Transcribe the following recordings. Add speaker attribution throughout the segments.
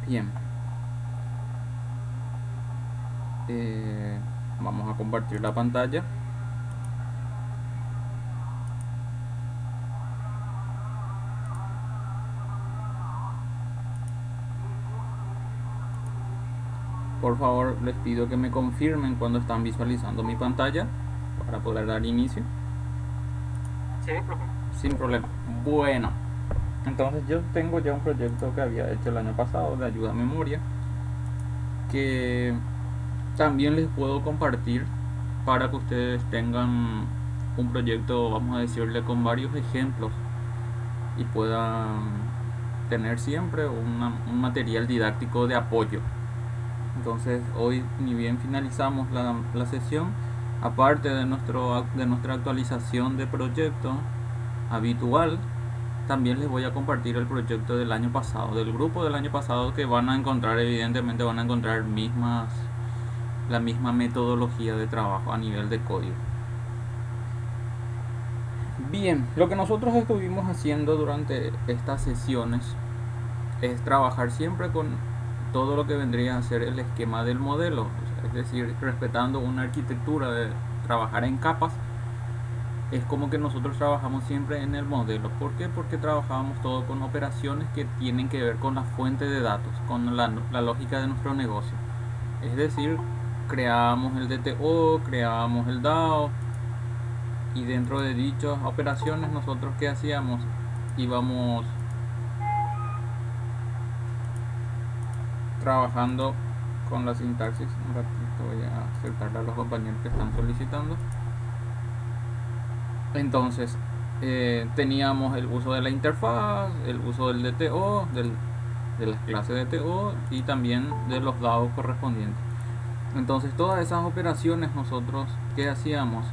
Speaker 1: Bien. Vamos a compartir la pantalla. Por favor, les pido que me confirmen cuando están visualizando mi pantalla para poder dar inicio.
Speaker 2: Sí, profe.
Speaker 1: Sin problema. Bueno, entonces yo tengo ya un proyecto que había hecho el año pasado de ayuda a memoria, que también les puedo compartir para que ustedes tengan un proyecto, vamos a decirle, con varios ejemplos y puedan tener siempre un material didáctico de apoyo. Entonces hoy, ni bien finalizamos la sesión, aparte de nuestra actualización de proyecto habitual, también les voy a compartir el proyecto del año pasado, del grupo del año pasado, que van a encontrar, evidentemente van a encontrar la misma metodología de trabajo a nivel de código. Bien, lo que nosotros estuvimos haciendo durante estas sesiones es trabajar siempre con todo lo que vendría a ser el esquema del modelo, es decir, respetando una arquitectura de trabajar en capas. Es como que nosotros trabajamos siempre en el modelo. ¿Por qué? Porque trabajamos todo con operaciones que tienen que ver con la fuente de datos, con la lógica de nuestro negocio. Es decir, creábamos el DTO, creábamos el DAO, y dentro de dichas operaciones nosotros ¿qué hacíamos? Íbamos trabajando con la sintaxis. Un ratito voy a aceptar a los compañeros que están solicitando. Entonces teníamos el uso de la interfaz, el uso del DTO, de las clases DTO y también de los dados correspondientes. Entonces todas esas operaciones nosotros, ¿qué hacíamos?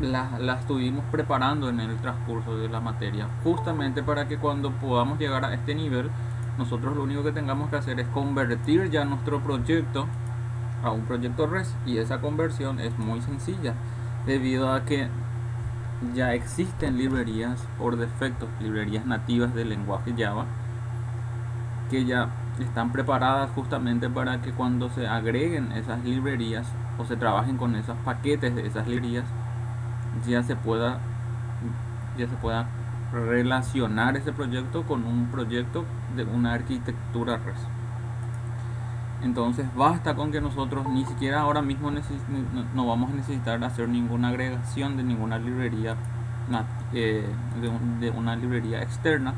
Speaker 1: La estuvimos preparando en el transcurso de la materia, justamente para que cuando podamos llegar a este nivel, nosotros lo único que tengamos que hacer es convertir ya nuestro proyecto a un proyecto REST, y esa conversión es muy sencilla debido a que ya existen librerías por defecto, librerías nativas del lenguaje Java, que ya están preparadas justamente para que cuando se agreguen esas librerías o se trabajen con esos paquetes de esas librerías, ya se pueda relacionar ese proyecto con un proyecto de una arquitectura REST. Entonces basta con que nosotros ni siquiera ahora mismo no vamos a necesitar hacer ninguna agregación de ninguna librería, de una librería externa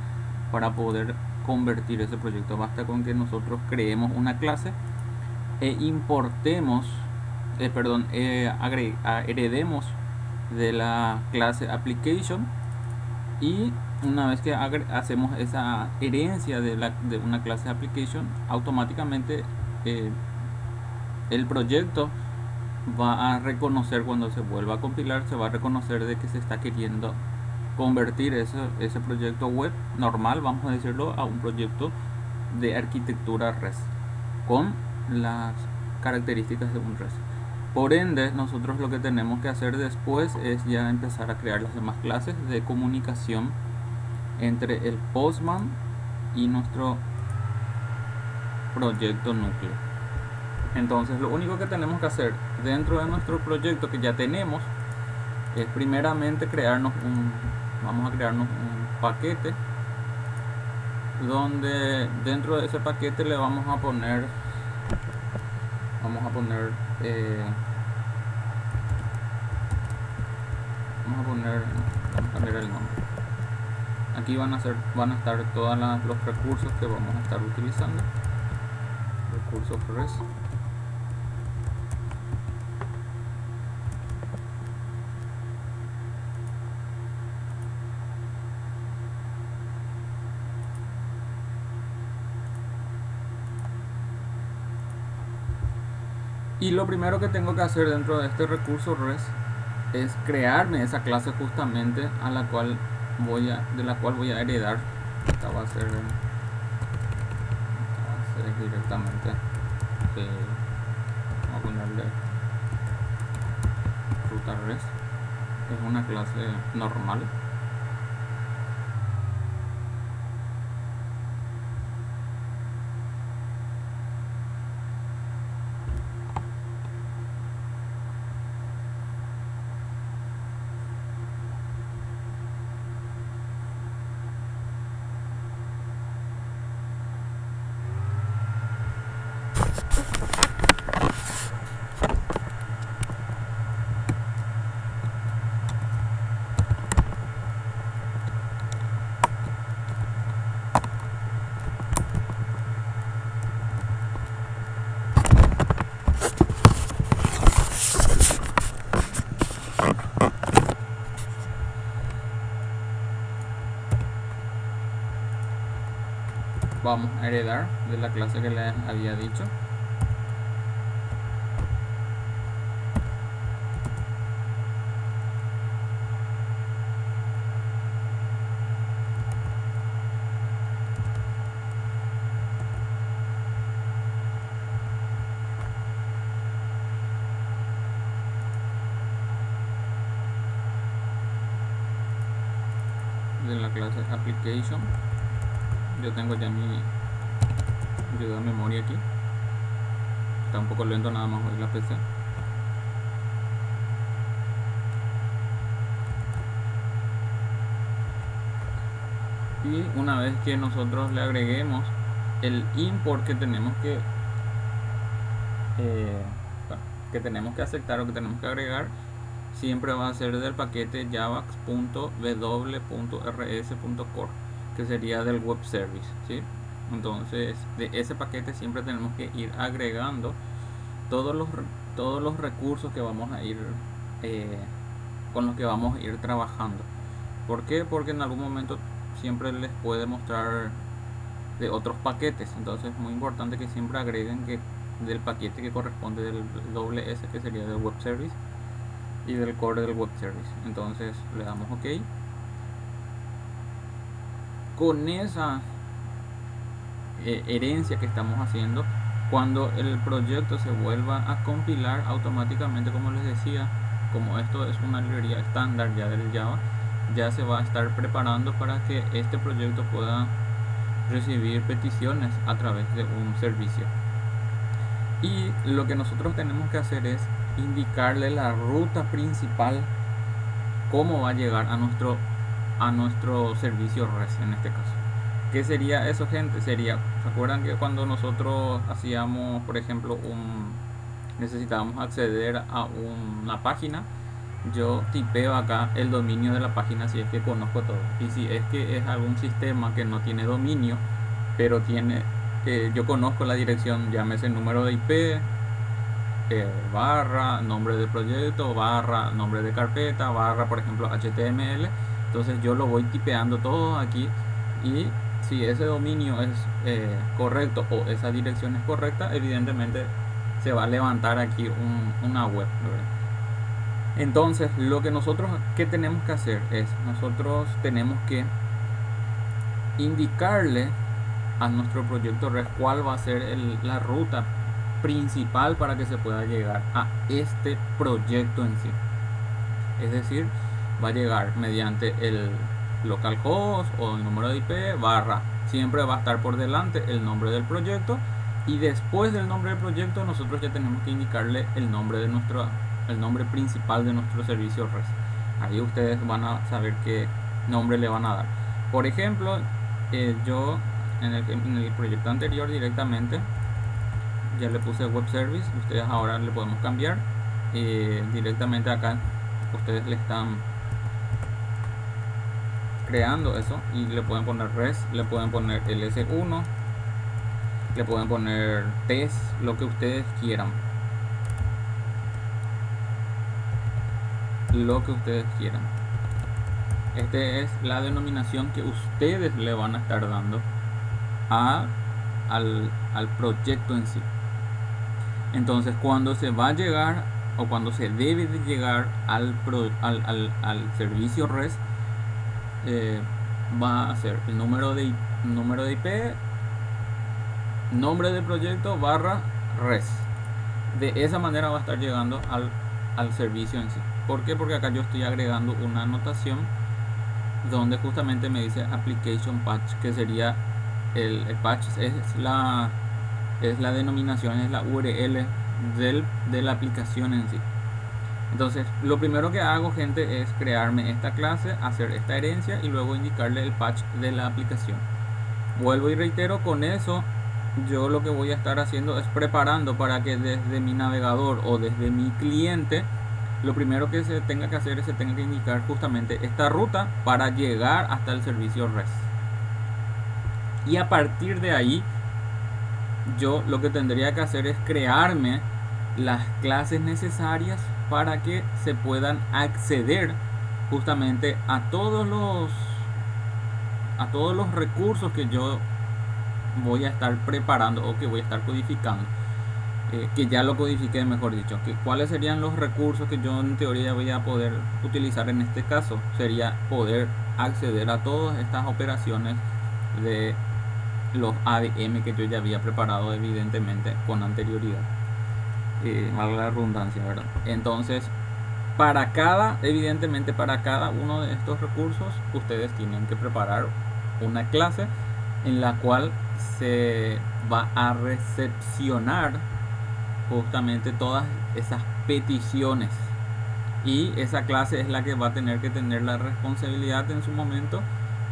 Speaker 1: para poder convertir ese proyecto. Basta con que nosotros creemos una clase e importemos, heredemos de la clase application, y una vez que hacemos esa herencia de una clase application, automáticamente eh, el proyecto va a reconocer, cuando se vuelva a compilar, se va a reconocer de que se está queriendo convertir ese proyecto web normal, vamos a decirlo, a un proyecto de arquitectura REST con las características de un REST. Por ende, nosotros lo que tenemos que hacer después es ya empezar a crear las demás clases de comunicación entre el Postman y nuestro proyecto núcleo. Entonces, lo único que tenemos que hacer dentro de nuestro proyecto que ya tenemos es primeramente vamos a crearnos un paquete donde dentro de ese paquete le vamos a poner eh, vamos a cambiar el nombre. Aquí van a estar todos los recursos que vamos a estar utilizando, recursos REST. Y lo primero que tengo que hacer dentro de este recurso REST es crearme esa clase justamente de la cual voy a heredar. Esta va a ser directamente, vamos a ponerle ruta REST. Es una clase normal. vamos a heredar de la clase que les había dicho. De la clase application, yo tengo ya mi ayuda a memoria aquí. Está un poco lento nada más hoy la PC. Y una vez que nosotros le agreguemos el import que tenemos que aceptar o que tenemos que agregar, siempre va a ser del paquete javax.w.rs.core, que sería del web service, ¿sí? Entonces de ese paquete siempre tenemos que ir agregando todos los recursos que vamos a ir con los que vamos a ir trabajando. ¿Por qué? Porque en algún momento siempre les puede mostrar de otros paquetes, entonces es muy importante que siempre agreguen que del paquete que corresponde del WS, que sería del web service, y del core del web service. Entonces le damos OK. Con esa herencia que estamos haciendo, cuando el proyecto se vuelva a compilar automáticamente, como les decía, como esto es una librería estándar ya del Java, ya se va a estar preparando para que este proyecto pueda recibir peticiones a través de un servicio. Y lo que nosotros tenemos que hacer es indicarle la ruta principal, cómo va a llegar a nuestro servicio REST en este caso. ¿Qué sería eso, gente? Sería, ¿se acuerdan que cuando nosotros hacíamos, por ejemplo, necesitábamos acceder a una página? Yo tipeo acá el dominio de la página si es que conozco todo. Y si es que es algún sistema que no tiene dominio, pero tiene, yo conozco la dirección, llámese número de IP, barra, nombre del proyecto, barra, nombre de carpeta, barra, por ejemplo, HTML. Entonces yo lo voy tipeando todo aquí, y si ese dominio es correcto o esa dirección es correcta, evidentemente se va a levantar aquí una web, ¿verdad? Entonces lo que nosotros tenemos que hacer es, nosotros tenemos que indicarle a nuestro proyecto REST cuál va a ser la ruta principal para que se pueda llegar a este proyecto en sí. Es decir, va a llegar mediante el localhost o el número de IP, barra, siempre va a estar por delante el nombre del proyecto, y después del nombre del proyecto nosotros ya tenemos que indicarle el nombre principal de nuestro servicio REST. Ahí ustedes van a saber qué nombre le van a dar. Por ejemplo, yo en el proyecto anterior directamente ya le puse web service. Ustedes ahora le podemos cambiar directamente acá. Ustedes le están creando eso y le pueden poner REST, le pueden poner LS1, le pueden poner test, lo que ustedes quieran. Esta es la denominación que ustedes le van a estar dando al proyecto en sí. Entonces cuando se va a llegar o cuando se debe de llegar al servicio REST, va a ser el número de IP, nombre del proyecto, barra REST. De esa manera va a estar llegando al servicio en sí. ¿Por qué? Porque acá yo estoy agregando una anotación donde justamente me dice application patch, que sería el patch es la denominación, es la URL de la aplicación en sí. Entonces lo primero que hago, gente, es crearme esta clase, hacer esta herencia y luego indicarle el patch de la aplicación. Vuelvo y reitero, con eso yo lo que voy a estar haciendo es preparando para que desde mi navegador o desde mi cliente, lo primero que se tenga que hacer es se tenga que indicar justamente esta ruta para llegar hasta el servicio REST. Y a partir de ahí, yo lo que tendría que hacer es crearme las clases necesarias para que se puedan acceder justamente a todos los recursos que yo voy a estar preparando o que voy a estar codificando, que ya lo codifiqué, mejor dicho, que cuáles serían los recursos que yo en teoría voy a poder utilizar en este caso. Sería poder acceder a todas estas operaciones de los ADM que yo ya había preparado evidentemente con anterioridad, valga la redundancia, ¿verdad? Entonces, evidentemente para cada uno de estos recursos ustedes tienen que preparar una clase en la cual se va a recepcionar justamente todas esas peticiones, y esa clase es la que va a tener que tener la responsabilidad en su momento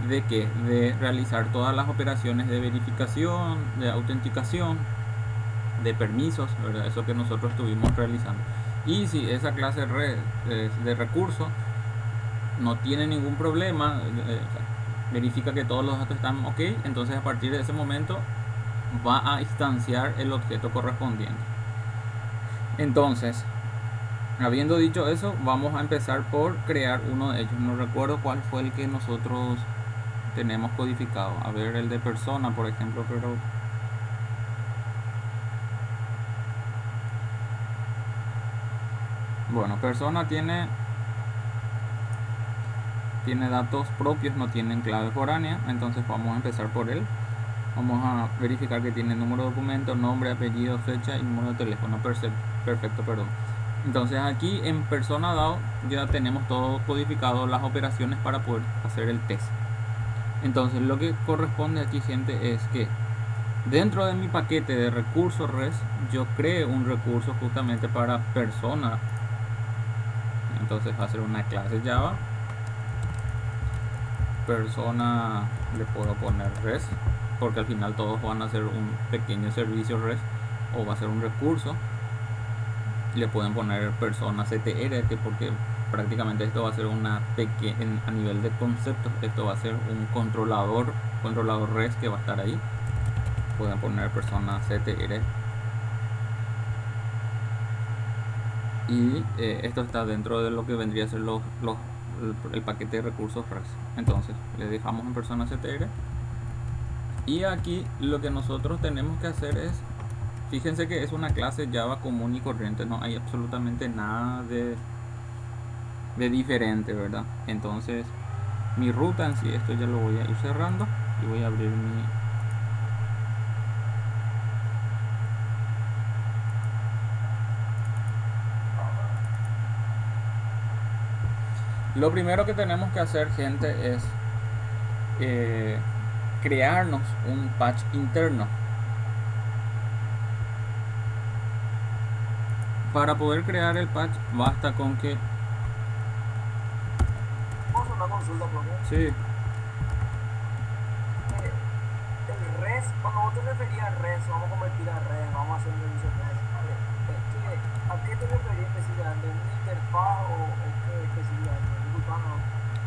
Speaker 1: de realizar todas las operaciones de verificación, de autenticación, de permisos, ¿verdad? Eso que nosotros estuvimos realizando. Y si esa clase de recurso no tiene ningún problema, verifica que todos los datos están ok, entonces a partir de ese momento va a instanciar el objeto correspondiente. Entonces, habiendo dicho eso, vamos a empezar por crear uno de ellos. No recuerdo cuál fue el que nosotros tenemos codificado. A ver, el de persona, por ejemplo, pero bueno, persona tiene datos propios, no tienen clave foránea, entonces vamos a empezar por él. Vamos a verificar que tiene número de documento, nombre, apellido, fecha y número de teléfono. Perfecto, perdón. Entonces aquí en persona dado ya tenemos todo codificado, las operaciones para poder hacer el test. Entonces lo que corresponde aquí, gente, es que dentro de mi paquete de recursos res yo creo un recurso justamente para persona. Entonces va a ser una clase Java persona, le puedo poner res porque al final todos van a ser un pequeño servicio res, o va a ser un recurso. Le pueden poner persona CTR, que porque prácticamente esto va a ser una pequeña, a nivel de conceptos, esto va a ser un controlador res que va a estar ahí. Pueden poner persona CTR y esto está dentro de lo que vendría a ser el paquete de recursos res. Entonces le dejamos en persona CTR, y aquí lo que nosotros tenemos que hacer es, fíjense que es una clase Java común y corriente, no hay absolutamente nada de diferente, ¿verdad? Entonces mi ruta en sí, esto ya lo voy a ir cerrando y voy a abrir Lo primero que tenemos que hacer, gente, es crearnos un patch interno. Para poder crear el patch basta con que...
Speaker 2: ¿Vamos a una consulta, por favor?
Speaker 1: Sí.
Speaker 2: El res, cuando vos te referías a res, vamos a convertir a res, vamos a hacer un servicio res. ¿A qué te referías específicamente? ¿Una interfaz o qué específicamente?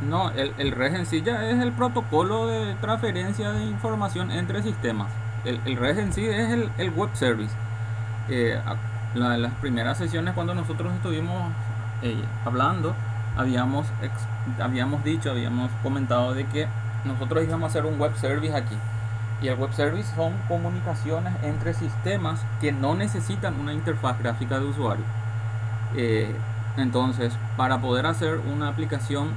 Speaker 1: No, el res en sí ya es el protocolo de transferencia de información entre sistemas. El res en sí es el web service. Las primeras sesiones, cuando nosotros estuvimos hablando, habíamos comentado de que nosotros íbamos a hacer un web service aquí. Y el web service son comunicaciones entre sistemas que no necesitan una interfaz gráfica de usuario. Entonces, para poder hacer una aplicación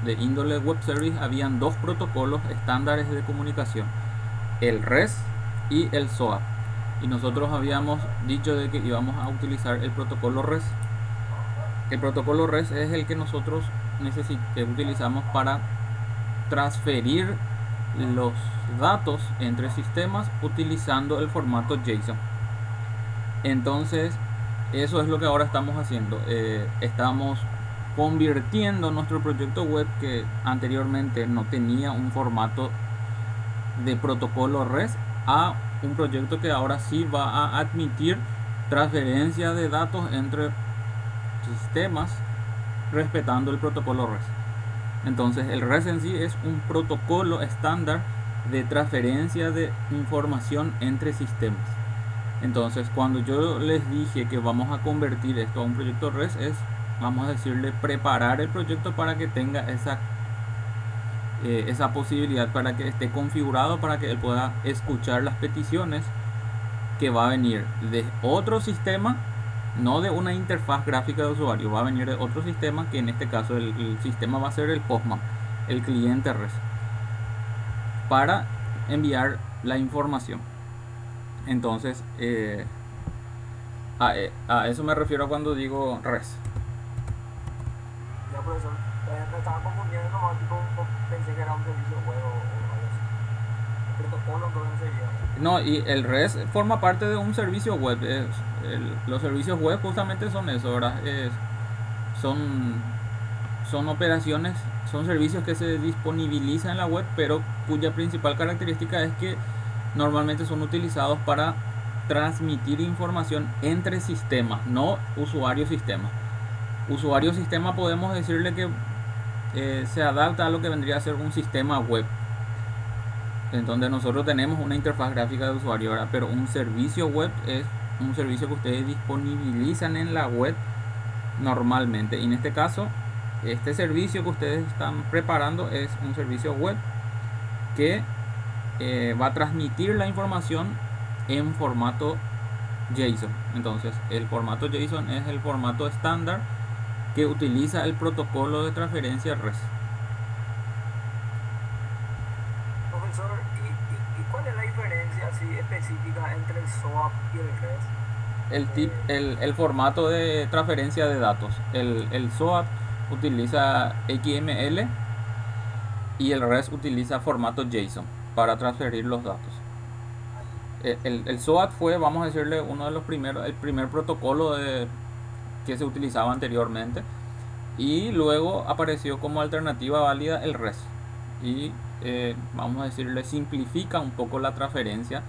Speaker 1: de índole web service, habían dos protocolos estándares de comunicación: el REST y el SOAP. Y nosotros habíamos dicho de que íbamos a utilizar el protocolo REST. El protocolo REST es el que nosotros utilizamos para transferir los datos entre sistemas utilizando el formato JSON. Entonces eso es lo que ahora estamos haciendo. Estamos convirtiendo nuestro proyecto web, que anteriormente no tenía un formato de protocolo REST, a un proyecto que ahora sí va a admitir transferencia de datos entre sistemas respetando el protocolo REST. Entonces el REST en sí es un protocolo estándar de transferencia de información entre sistemas. Entonces cuando yo les dije que vamos a convertir esto a un proyecto REST, es, vamos a decirle, preparar el proyecto para que tenga esa posibilidad para que esté configurado para que él pueda escuchar las peticiones que va a venir de otro sistema, no de una interfaz gráfica de usuario, va a venir de otro sistema, que en este caso el sistema va a ser el Postman, el cliente REST, para enviar la información. Entonces, a eso me refiero cuando digo REST.
Speaker 2: Ya, profesor, me estaba confundiendo nomás, tipo, pensé que era un servicio web o algo así. El protocolo entonces sería.
Speaker 1: No, y el REST forma parte de un servicio web. Los servicios web justamente son eso, ¿verdad? Son, son operaciones, son servicios que se disponibilizan en la web, pero cuya principal característica es que normalmente son utilizados para transmitir información entre sistemas, no usuario-sistema. Usuario-sistema podemos decirle que se adapta a lo que vendría a ser un sistema web, en donde nosotros tenemos una interfaz gráfica de usuario, ¿verdad? Pero un servicio web es un servicio que ustedes disponibilizan en la web normalmente. Y en este caso, este servicio que ustedes están preparando es un servicio web que va a transmitir la información en formato JSON. Entonces, el formato JSON es el formato estándar que utiliza el protocolo de transferencia REST.
Speaker 2: Profesor, ¿y cuál es la diferencia así específica entre el SOAP y el REST?
Speaker 1: El formato de transferencia de datos. El SOAP utiliza XML y el REST utiliza formato JSON para transferir los datos. El SOAP fue, vamos a decirle, uno de los primeros, el primer protocolo que se utilizaba anteriormente, y luego apareció como alternativa válida el REST, y vamos a decirle, simplifica un poco la transferencia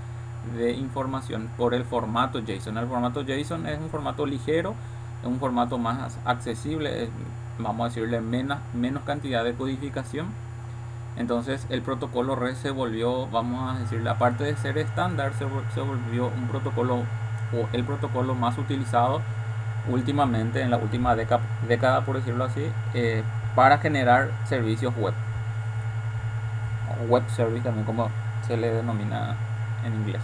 Speaker 1: de información por el formato JSON. El formato JSON es un formato ligero, es un formato más accesible, vamos a decirle menos cantidad de codificación. Entonces el protocolo REST se volvió, vamos a decirle, aparte de ser estándar, se volvió un protocolo, o el protocolo más utilizado últimamente, en la última década por decirlo así, para generar servicios web. Web service también, como se le denomina en inglés.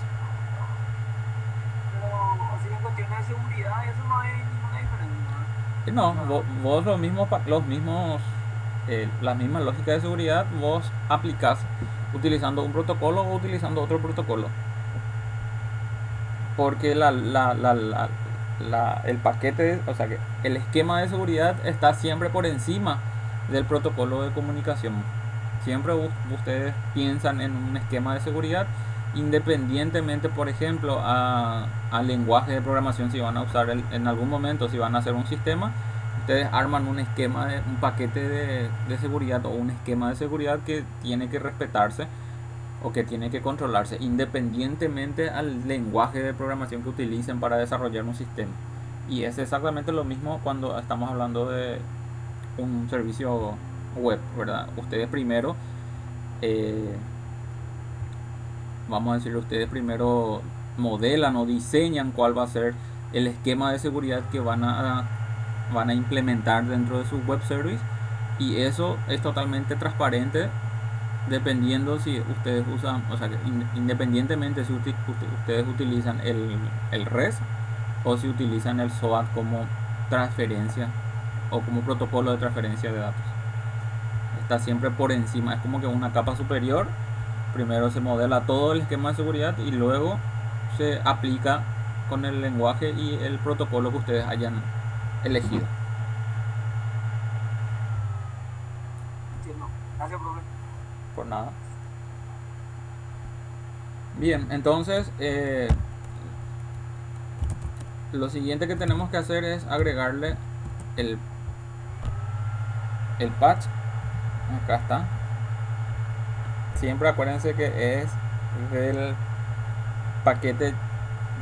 Speaker 2: Pero así en cuestiones de seguridad, eso no hay ninguna diferencia,
Speaker 1: No,
Speaker 2: ¿no?
Speaker 1: vos las mismas lógicas de seguridad vos aplicás utilizando un protocolo o utilizando otro protocolo. Porque el paquete, o sea que el esquema de seguridad está siempre por encima del protocolo de comunicación. Siempre ustedes piensan en un esquema de seguridad independientemente, por ejemplo, al lenguaje de programación. Si van a usar en algún momento, si van a hacer un sistema, ustedes arman un esquema, un paquete de seguridad o un esquema de seguridad que tiene que respetarse o que tiene que controlarse independientemente al lenguaje de programación que utilicen para desarrollar un sistema. Y es exactamente lo mismo cuando estamos hablando de un servicio web, ¿verdad? Ustedes primero, vamos a decirlo, ustedes primero modelan o diseñan cuál va a ser el esquema de seguridad que van a implementar dentro de su web service, y eso es totalmente transparente dependiendo si ustedes usan, o sea, independientemente si ustedes utilizan el REST o si utilizan el SOAP como transferencia o como protocolo de transferencia de datos. Está siempre por encima, es como que una capa superior. Primero se modela todo el esquema de seguridad y luego se aplica con el lenguaje y el protocolo que ustedes hayan elegido.
Speaker 2: Entiendo. Gracias, profe.
Speaker 1: Por nada. Bien, entonces lo siguiente que tenemos que hacer es agregarle el patch. Acá está. Siempre acuérdense que es del paquete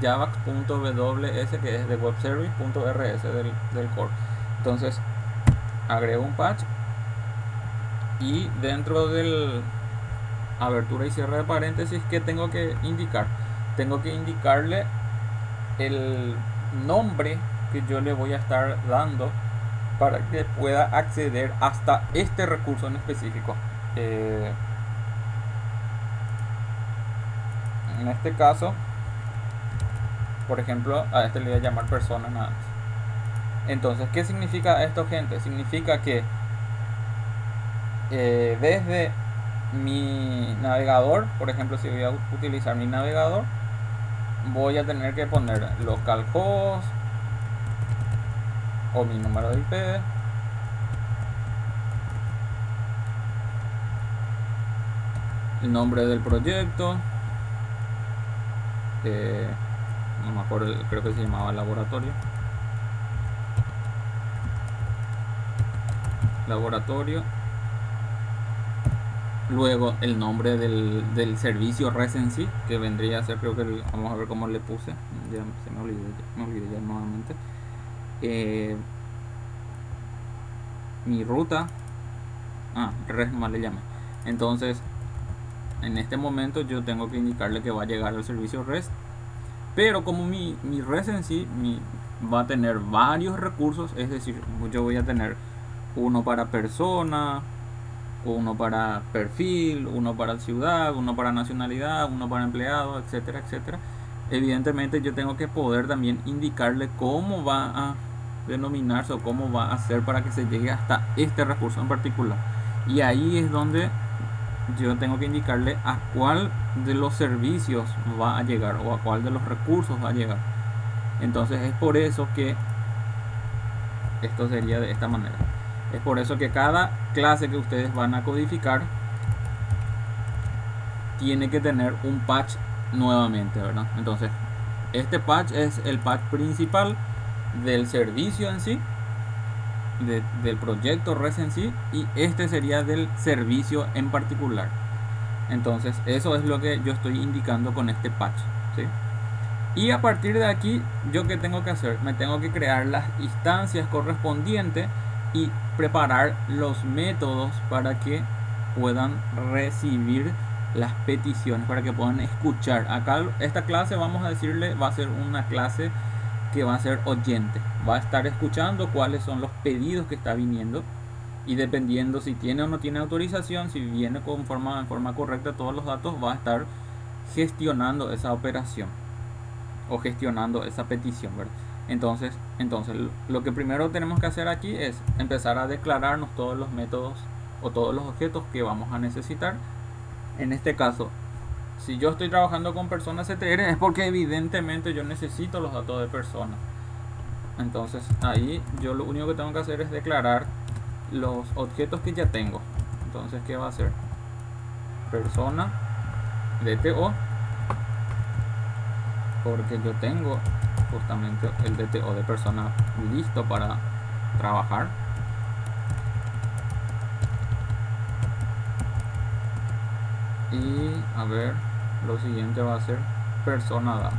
Speaker 1: javax.ws, que es de webservice.rs del core. Entonces agrego un patch y dentro del abertura y cierre de paréntesis, que tengo que indicarle el nombre que yo le voy a estar dando para que pueda acceder hasta este recurso en específico. Eh, en este caso, por ejemplo, a este le voy a llamar persona nada más. Entonces, ¿qué significa esto, gente? Significa que desde mi navegador, por ejemplo, si voy a utilizar mi navegador, voy a tener que poner localhost o mi número de IP, el nombre del proyecto, no me acuerdo, creo que se llamaba laboratorio, luego el nombre del servicio REST en sí, que vendría a ser, creo que vamos a ver cómo le puse, ya se me olvidé ya nuevamente. Mi ruta, REST más le llamé. Entonces, en este momento yo tengo que indicarle que va a llegar al servicio REST, pero como mi REST en sí va a tener varios recursos, es decir, yo voy a tener uno para persona, uno para perfil, uno para ciudad, uno para nacionalidad, uno para empleado, etcétera, etcétera. Evidentemente yo tengo que poder también indicarle cómo va a denominarse o cómo va a hacer para que se llegue hasta este recurso en particular. Y ahí es donde yo tengo que indicarle a cuál de los servicios va a llegar o a cuál de los recursos va a llegar. Entonces es por eso que esto sería de esta manera. Es por eso que cada clase que ustedes van a codificar tiene que tener un patch nuevamente, ¿verdad? Entonces, este patch es el patch principal del servicio en sí, del proyecto REST en sí, y este sería del servicio en particular. Entonces, eso es lo que yo estoy indicando con este patch, ¿sí? Y a partir de aquí, ¿yo qué tengo que hacer? Me tengo que crear las instancias correspondientes y preparar los métodos para que puedan recibir las peticiones, para que puedan escuchar. Acá esta clase, vamos a decirle, va a ser una clase que va a ser oyente. Va a estar escuchando cuáles son los pedidos que está viniendo, y dependiendo si tiene o no tiene autorización, si viene en forma correcta todos los datos, va a estar gestionando esa operación o gestionando esa petición, ¿verdad? Entonces lo que primero tenemos que hacer aquí es empezar a declararnos todos los métodos o todos los objetos que vamos a necesitar. En este caso, si yo estoy trabajando con personas CTR, es porque evidentemente yo necesito los datos de personas. Entonces ahí yo lo único que tengo que hacer es declarar los objetos que ya tengo. Entonces, ¿qué va a hacer? Persona DTO, porque yo tengo justamente el DTO de persona listo para trabajar. Y a ver, lo siguiente va a ser persona data.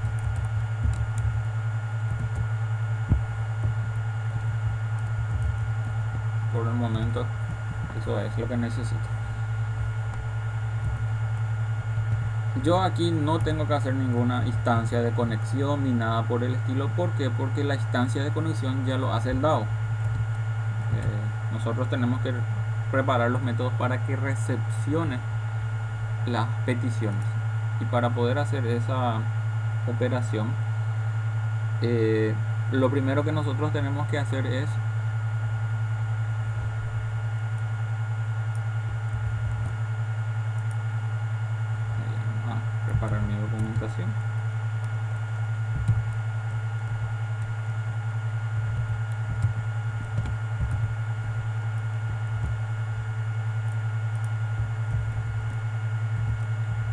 Speaker 1: Por el momento eso es lo que necesito. Yo aquí no tengo que hacer ninguna instancia de conexión ni nada por el estilo. ¿Por qué? Porque la instancia de conexión ya lo hace el DAO. Nosotros tenemos que preparar los métodos para que recepcione las peticiones. Y para poder hacer esa operación, lo primero que nosotros tenemos que hacer es preparar mi documentación.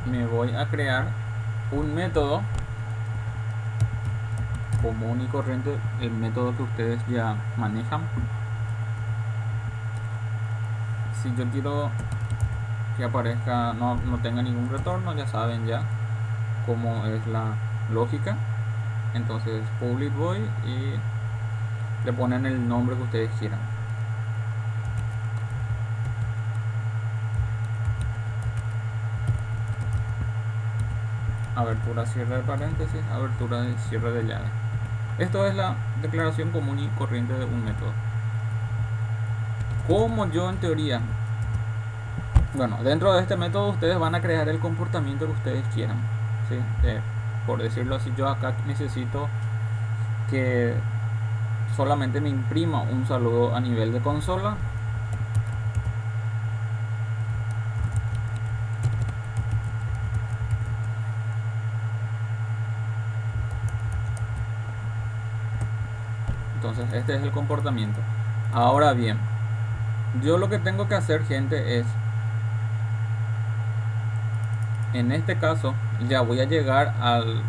Speaker 1: Me voy a crear un método común y corriente, el método que ustedes ya manejan. Si yo quiero que aparezca, no tenga ningún retorno, ya saben ya cómo es la lógica. Entonces public void y le ponen el nombre que ustedes quieran. Abertura, cierre de paréntesis, abertura y cierre de llave. Esto es la declaración común y corriente de un método. Como yo en teoría Bueno, dentro de este método ustedes van a crear el comportamiento que ustedes quieran, ¿sí? Por decirlo así, yo acá necesito que solamente me imprima un saludo a nivel de consola. Entonces este es el comportamiento. Ahora bien, yo lo que tengo que hacer, gente, es, en este caso ya voy a llegar al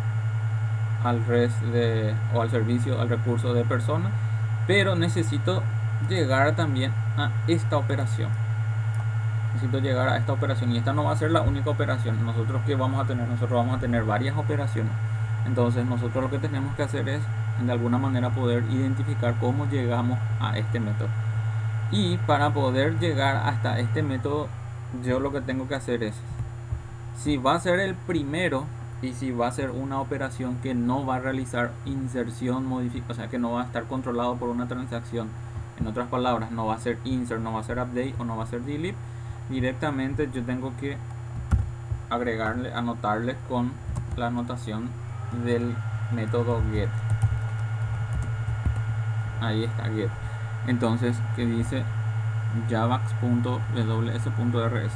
Speaker 1: res de, o al servicio, al recurso de persona, pero necesito llegar también a esta operación. Necesito llegar a esta operación, y esta no va a ser la única operación. Nosotros que vamos a tener, nosotros vamos a tener varias operaciones. Entonces nosotros lo que tenemos que hacer es de alguna manera poder identificar cómo llegamos a este método. Y para poder llegar hasta este método, yo lo que tengo que hacer es, si va a ser el primero y si va a ser una operación que no va a realizar inserción, modificación, o sea que no va a estar controlado por una transacción, en otras palabras, no va a ser insert, no va a ser update o no va a ser delete, directamente yo tengo que agregarle, anotarle con la anotación del método get. Ahí está get. Entonces, que dice javax.ws.rs.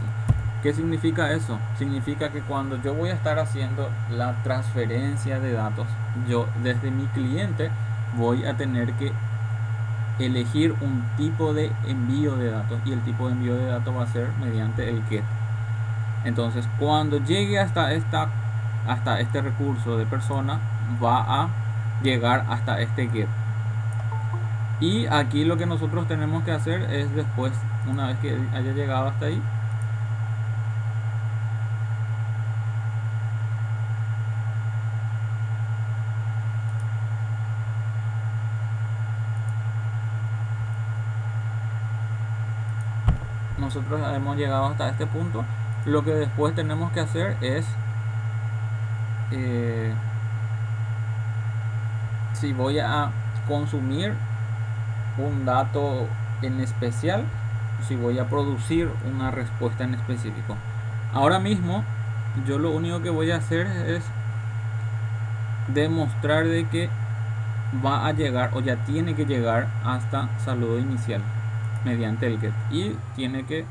Speaker 1: ¿Qué significa eso? Significa que cuando yo voy a estar haciendo la transferencia de datos, yo desde mi cliente voy a tener que elegir un tipo de envío de datos, y el tipo de envío de datos va a ser mediante el get. Entonces, cuando llegue hasta este recurso de persona, va a llegar hasta este get. Y aquí lo que nosotros tenemos que hacer es, después, una vez que haya llegado hasta ahí, nosotros hemos llegado hasta este punto, lo que después tenemos que hacer es, si voy a consumir un dato en especial, si voy a producir una respuesta en específico. Ahora mismo yo lo único que voy a hacer es demostrar de que va a llegar, o ya tiene que llegar, hasta saludo inicial mediante el get, y tiene que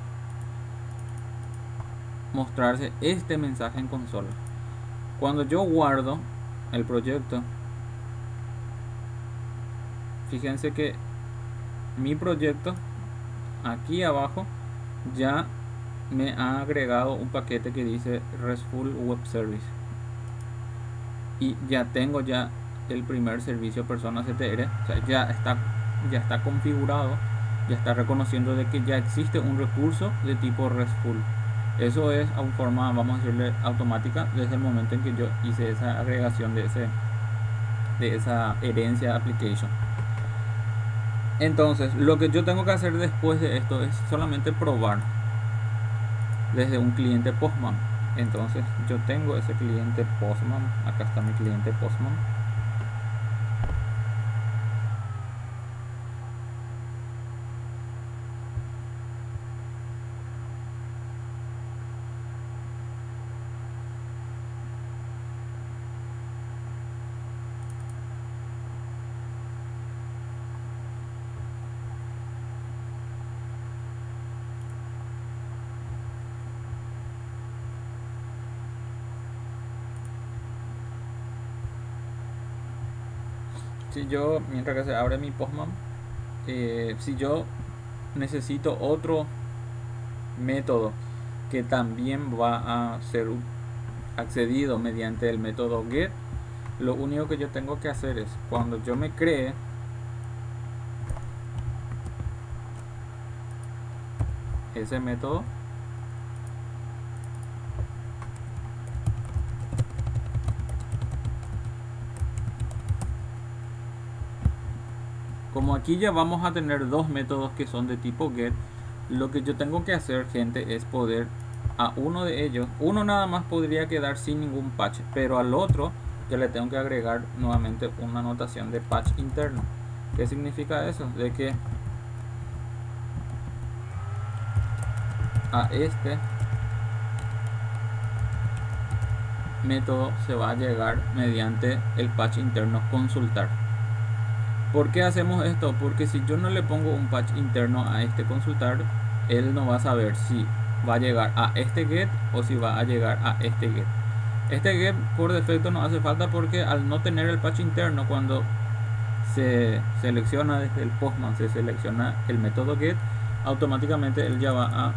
Speaker 1: mostrarse este mensaje en consola. Cuando yo guardo el proyecto, fíjense que mi proyecto aquí abajo ya me ha agregado un paquete que dice RESTful Web Service, y ya tengo ya el primer servicio persona CTR. O sea, ya está configurado, ya está reconociendo de que ya existe un recurso de tipo RESTful. Eso es a forma, vamos a decirle, automática, desde el momento en que yo hice esa agregación de esa herencia application. Entonces, lo que yo tengo que hacer después de esto es solamente probar desde un cliente Postman. Entonces, yo tengo ese cliente Postman. Acá está mi cliente Postman. Si yo, mientras que se abre mi Postman, si yo necesito otro método que también va a ser accedido mediante el método get, lo único que yo tengo que hacer es, cuando yo me cree ese método, como aquí ya vamos a tener dos métodos que son de tipo get, lo que yo tengo que hacer, gente, es poder a uno de ellos, uno nada más podría quedar sin ningún patch, pero al otro yo le tengo que agregar nuevamente una anotación de patch interno. ¿Qué significa eso? De que a este método se va a llegar mediante el patch interno consultar. ¿Por qué hacemos esto? Porque si yo no le pongo un patch interno a este consultar, él no va a saber si va a llegar a este get o si va a llegar a este get. Este get por defecto no hace falta porque al no tener el patch interno, cuando se selecciona desde el postman, se selecciona el método get, automáticamente él ya va a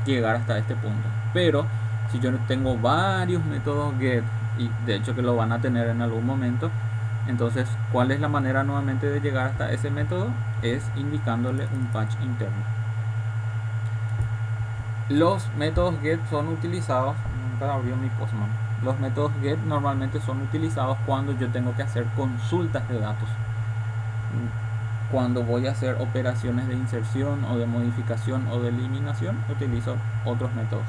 Speaker 1: llegar hasta este punto. Pero si yo tengo varios métodos get, y de hecho que lo van a tener en algún momento, entonces ¿cuál es la manera nuevamente de llegar hasta ese método? Es indicándole un patch interno. Los métodos get son utilizados, nunca abrió mi postman. Los métodos get normalmente son utilizados cuando yo tengo que hacer consultas de datos. Cuando voy a hacer operaciones de inserción o de modificación o de eliminación, utilizo otros métodos.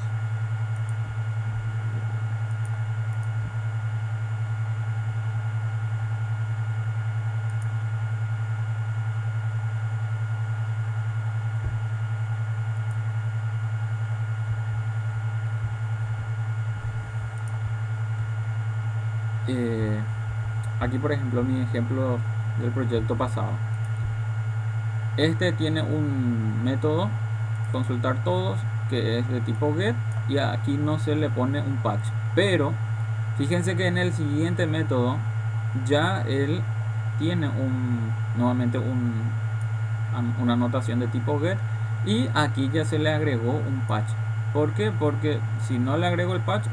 Speaker 1: Aquí por ejemplo mi ejemplo del proyecto pasado, este tiene un método consultar todos que es de tipo get y aquí no se le pone un patch, pero fíjense que en el siguiente método ya él tiene nuevamente una anotación de tipo get y aquí ya se le agregó un patch. ¿Por qué? Porque si no le agrego el patch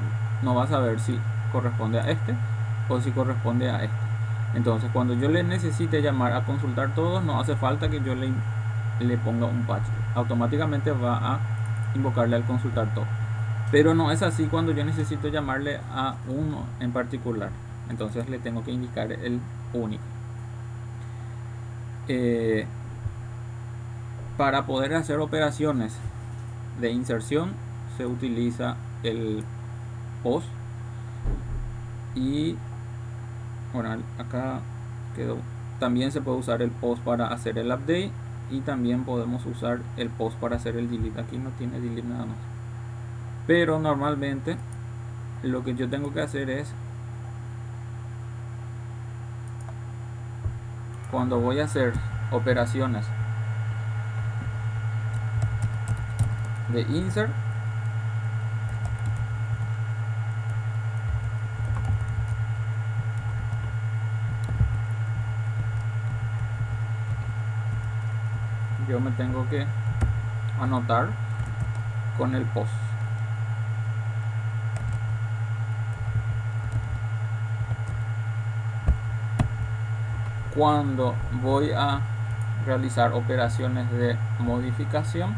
Speaker 1: no va a saber si corresponde a este o si corresponde a este. Entonces cuando yo le necesite llamar a consultar todos, no hace falta que yo le ponga un patch, automáticamente va a invocarle al consultar todo. Pero no es así cuando yo necesito llamarle a uno en particular, entonces le tengo que indicar el único. Para poder hacer operaciones de inserción se utiliza el post y bueno, acá quedó. También se puede usar el post para hacer el update y también podemos usar el post para hacer el delete. Aquí no tiene delete nada más, pero normalmente lo que yo tengo que hacer es, cuando voy a hacer operaciones de insert, yo me tengo que anotar con el post. Cuando voy a realizar operaciones de modificación,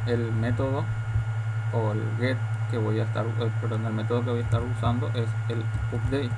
Speaker 1: el método o el get que voy a estar, perdón, el método que voy a estar usando es el update.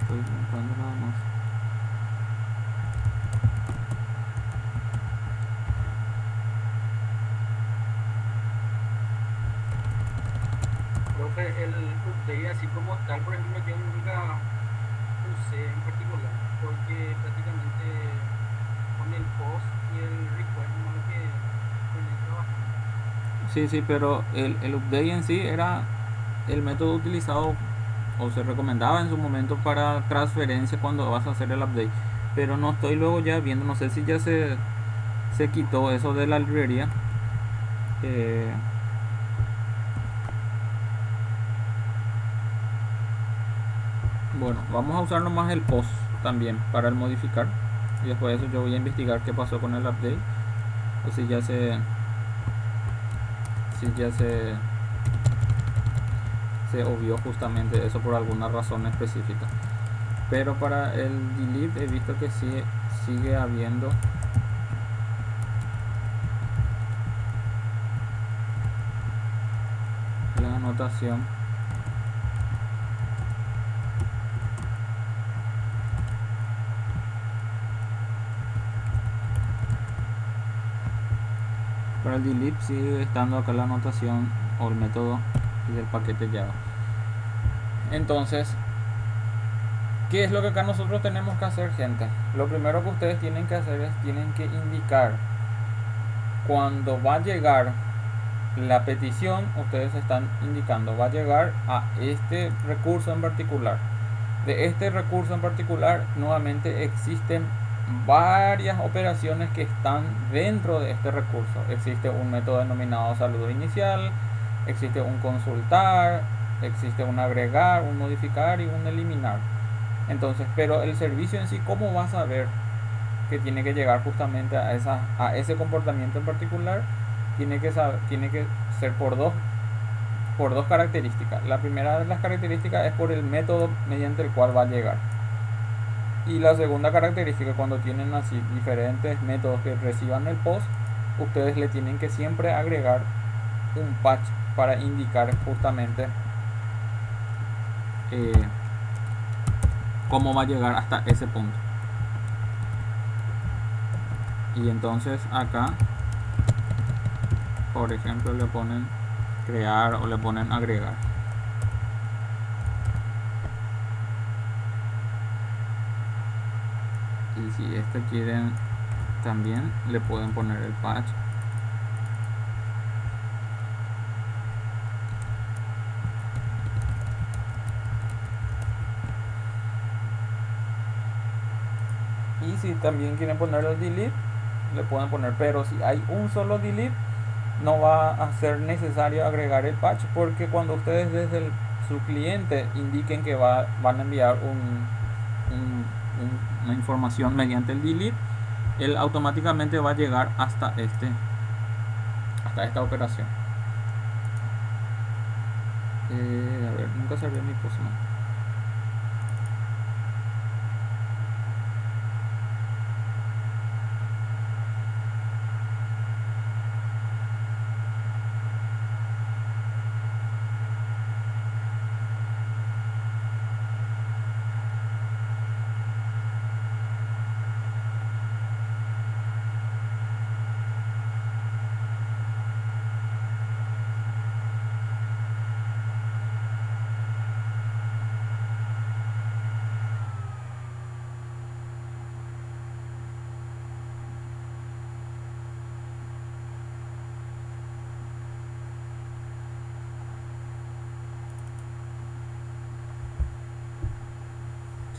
Speaker 1: Estoy buscando nada más.
Speaker 2: Profe, el update así como tal, por ejemplo, yo nunca usé en particular, porque prácticamente con el post y el request no lo que venía trabajando.
Speaker 1: Sí, sí, pero el update en sí era el método utilizado o se recomendaba en su momento para transferencia cuando vas a hacer el update, pero no estoy luego ya viendo, no sé si ya se quitó eso de la librería. Bueno, vamos a usar nomás el post también para el modificar. Y después de eso yo voy a investigar qué pasó con el update. O si ya se... Si ya se obvió justamente eso por alguna razón específica. Pero para el delete he visto que sí, sigue habiendo la anotación. Para el delete sigue estando acá la anotación o el método del paquete Java. Entonces, ¿qué es lo que acá nosotros tenemos que hacer, gente? Lo primero que ustedes tienen que hacer es tienen que indicar cuando va a llegar la petición. Ustedes están indicando va a llegar a este recurso en particular. De este recurso en particular nuevamente existen varias operaciones que están dentro de este recurso. Existe un método denominado saludo inicial, existe un consultar, existe un agregar, un modificar y un eliminar. Entonces, pero el servicio en sí, ¿cómo va a saber que tiene que llegar justamente a ese comportamiento en particular? Tiene que ser por dos características. La primera de las características es por el método mediante el cual va a llegar. Y la segunda característica, cuando tienen así diferentes métodos que reciban el post, ustedes le tienen que siempre agregar un patch para indicar justamente eh, cómo va a llegar hasta ese punto. Y entonces acá, por ejemplo, le ponen crear o le ponen agregar. Y si este quieren también le pueden poner el patch. Y si también quieren poner el delete, le pueden poner, pero si hay un solo delete no va a ser necesario agregar el patch, porque cuando ustedes desde su cliente indiquen que van a enviar una información mediante el delete, él automáticamente va a llegar hasta esta operación. A ver, nunca salió mi post, ¿no?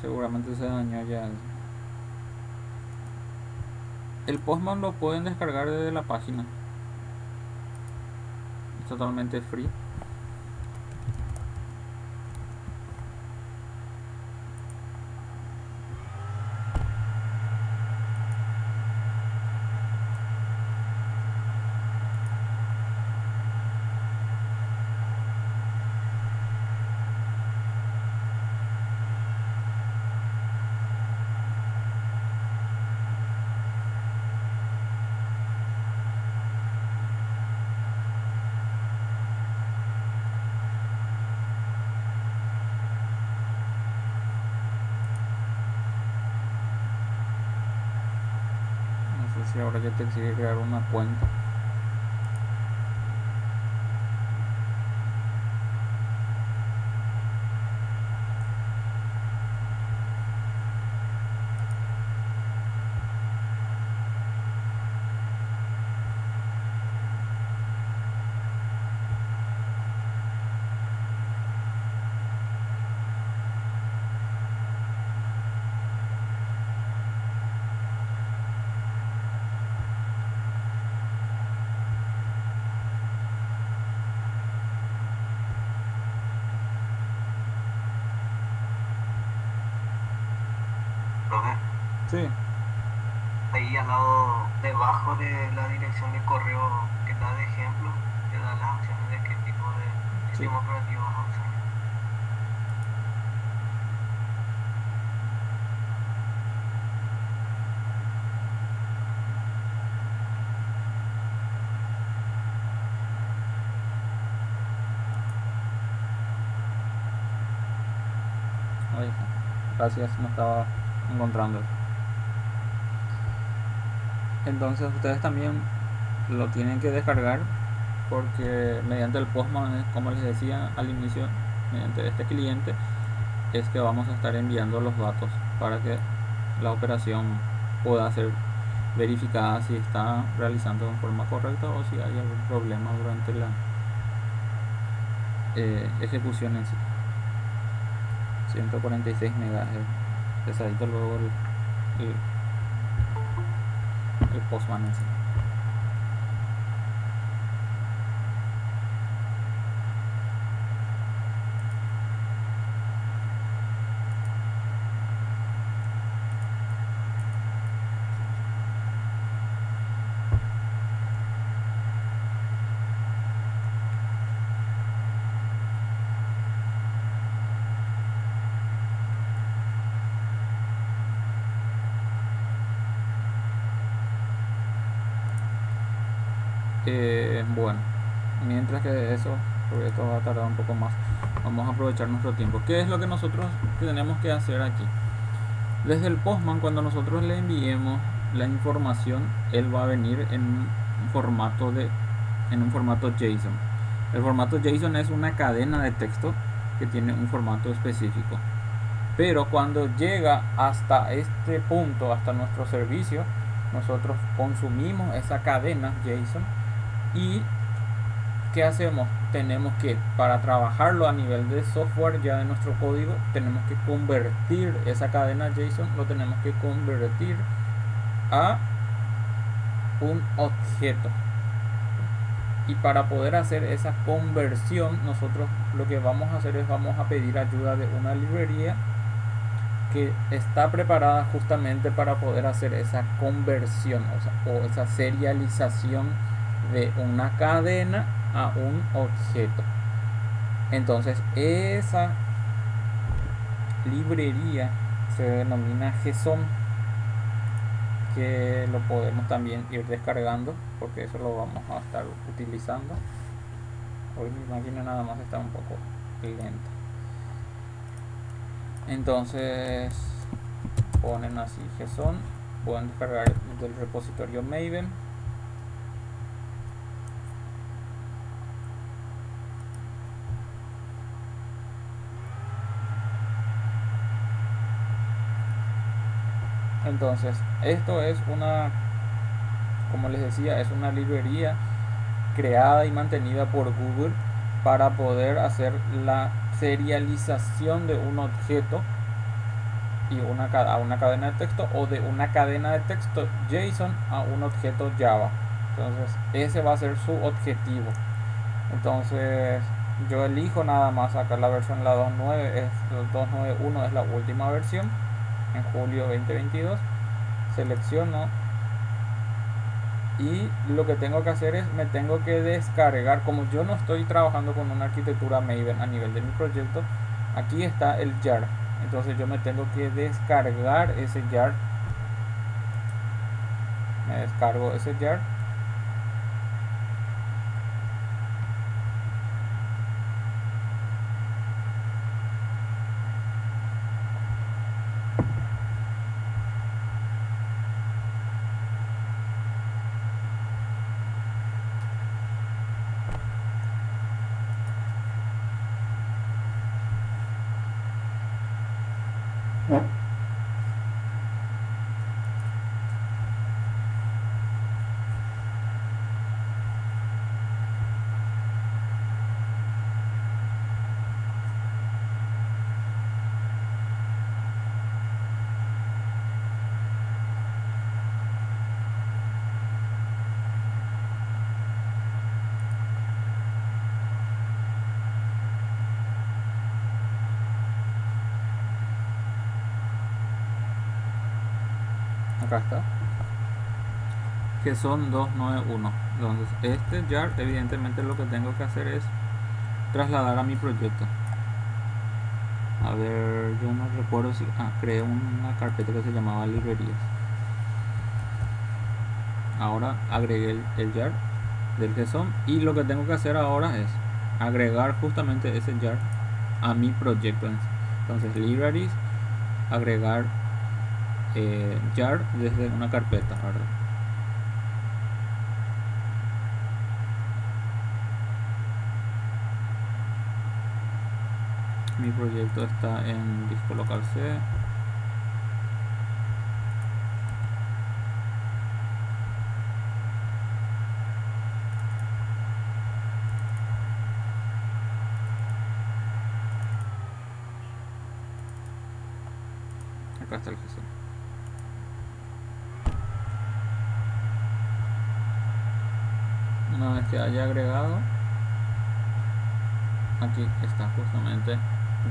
Speaker 1: Seguramente se dañó ya. El Postman lo pueden descargar desde la página. Es totalmente free. No sé si ahora ya te exige crear una cuenta.
Speaker 3: Profe,
Speaker 1: Sí,
Speaker 3: ahí al lado, debajo de la dirección de correo que da de ejemplo, te da las opciones de qué tipo de
Speaker 1: sí.
Speaker 3: sistema operativo vas a usar.
Speaker 1: Ahí está. Gracias, no estaba encontrando eso. Entonces ustedes también lo tienen que descargar porque mediante el Postman, como les decía al inicio, mediante este cliente es que vamos a estar enviando los datos para que la operación pueda ser verificada si está realizando de forma correcta o si hay algún problema durante la ejecución en sí. 146 megas pesadito luego el, el Postman en sí. Bueno, mientras que eso, porque esto va a tardar un poco más, vamos a aprovechar nuestro tiempo. ¿Qué es lo que nosotros tenemos que hacer aquí? Desde el Postman, cuando nosotros le enviemos la información, él va a venir en un formato JSON. El formato JSON es una cadena de texto que tiene un formato específico. Pero cuando llega hasta este punto, hasta nuestro servicio, nosotros consumimos esa cadena JSON y ¿qué hacemos? Tenemos que, para trabajarlo a nivel de software ya de nuestro código, tenemos que convertir esa cadena JSON, lo tenemos que convertir a un objeto. Y para poder hacer esa conversión, nosotros lo que vamos a hacer es vamos a pedir ayuda de una librería que está preparada justamente para poder hacer esa conversión, o esa serialización de una cadena a un objeto. Entonces esa librería se denomina JSON, que lo podemos también ir descargando porque eso lo vamos a estar utilizando. Hoy mi máquina nada más está un poco lenta. Entonces ponen así JSON, pueden descargar del repositorio Maven. Entonces esto es una, como les decía, es una librería creada y mantenida por Google para poder hacer la serialización de un objeto y a una cadena de texto, o de una cadena de texto JSON a un objeto Java. Entonces ese va a ser su objetivo. Entonces yo elijo nada más sacar la versión, la 2.9 es 2.9.1 es la última versión, en julio 2022. Selecciono y lo que tengo que hacer es me tengo que descargar, como yo no estoy trabajando con una arquitectura Maven a nivel de mi proyecto, aquí está el jar. Entonces yo me tengo que descargar ese jar, me descargo ese jar. acá está, que son 291. Entonces este jar evidentemente lo que tengo que hacer es trasladar a mi proyecto. A ver, yo no recuerdo si creé una carpeta que se llamaba librerías. Ahora agregué el jar del JSON y lo que tengo que hacer ahora es agregar justamente ese jar a mi proyecto. Entonces libraries, agregar jar desde una carpeta, ¿verdad? Mi proyecto está en disco local C. Acá está el JSON. Una vez que haya agregado, aquí está justamente,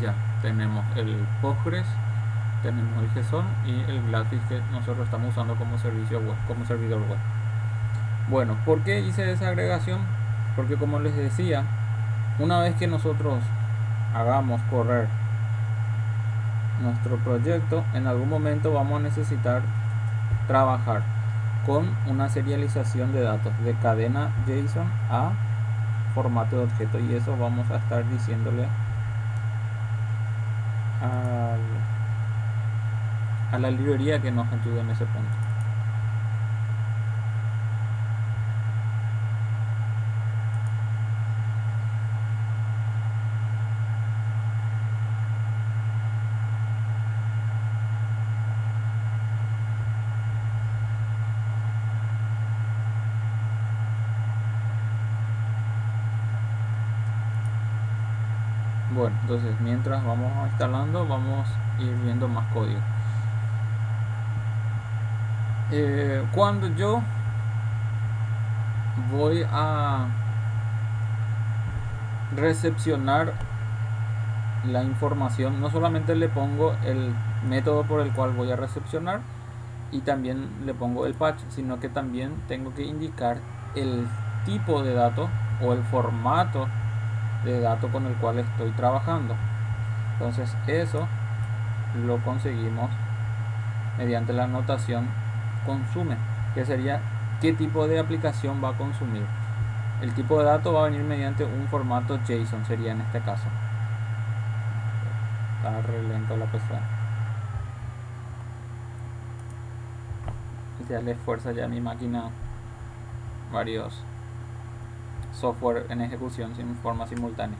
Speaker 1: ya tenemos el Postgres, tenemos el JSON y el Gladfish que nosotros estamos usando como servicio web, como servidor web. Bueno, ¿por qué hice esa agregación? Porque como les decía, una vez que nosotros hagamos correr nuestro proyecto, en algún momento vamos a necesitar trabajar con una serialización de datos de cadena JSON a formato de objeto, y eso vamos a estar diciéndole a la librería que nos ayude en ese punto. Bueno, entonces mientras vamos instalando, vamos a ir viendo más código. Cuando yo voy a recepcionar la información, no solamente le pongo el método por el cual voy a recepcionar y también le pongo el patch, sino que también tengo que indicar el tipo de dato o el formato de dato con el cual estoy trabajando. Entonces eso lo conseguimos mediante la notación consume, que sería qué tipo de aplicación va a consumir. El tipo de dato va a venir mediante un formato JSON, sería en este caso. Está re lento la PC, ya le esfuerza ya a mi máquina varios software en ejecución sin forma simultánea.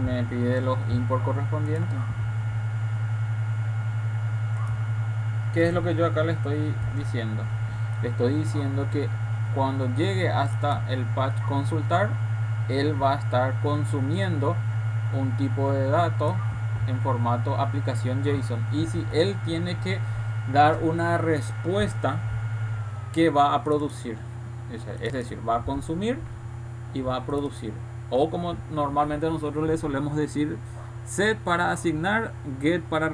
Speaker 1: Me pide los import correspondientes. ¿Qué es lo que yo acá le estoy diciendo? Le estoy diciendo que cuando llegue hasta el patch consultar, él va a estar consumiendo un tipo de dato en formato aplicación JSON, y si él tiene que dar una respuesta que va a producir, es decir, va a consumir y va a producir, o como normalmente nosotros le solemos decir, set para asignar, get para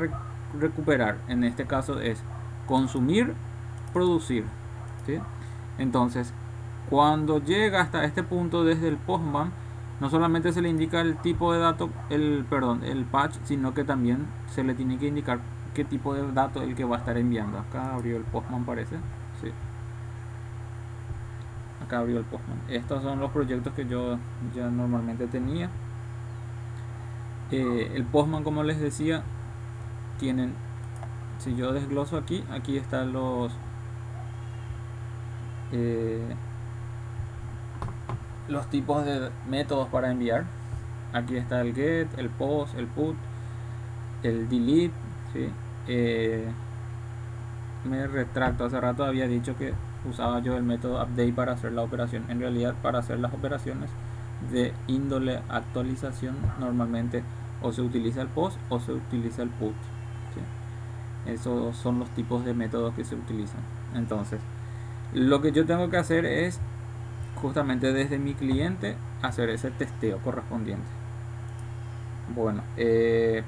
Speaker 1: recuperar. En este caso es consumir, producir, ¿sí? Entonces cuando llega hasta este punto desde el postman, no solamente se le indica el tipo de dato, el patch, sino que también se le tiene que indicar qué tipo de dato el que va a estar enviando. Acá abrió el postman, parece, sí. acá abrió el Postman. Estos son los proyectos que yo ya normalmente tenía. El Postman, como les decía, tienen, si yo desgloso aquí, aquí están los tipos de métodos para enviar. Aquí está el get, el post, el put, el delete, ¿sí? Me retracto, hace rato había dicho que usaba yo el método update para hacer la operación. En realidad, para hacer las operaciones de índole actualización, normalmente o se utiliza el post o se utiliza el put, ¿sí? Esos son los tipos de métodos que se utilizan. Entonces, lo que yo tengo que hacer es justamente desde mi cliente hacer ese testeo correspondiente. Bueno,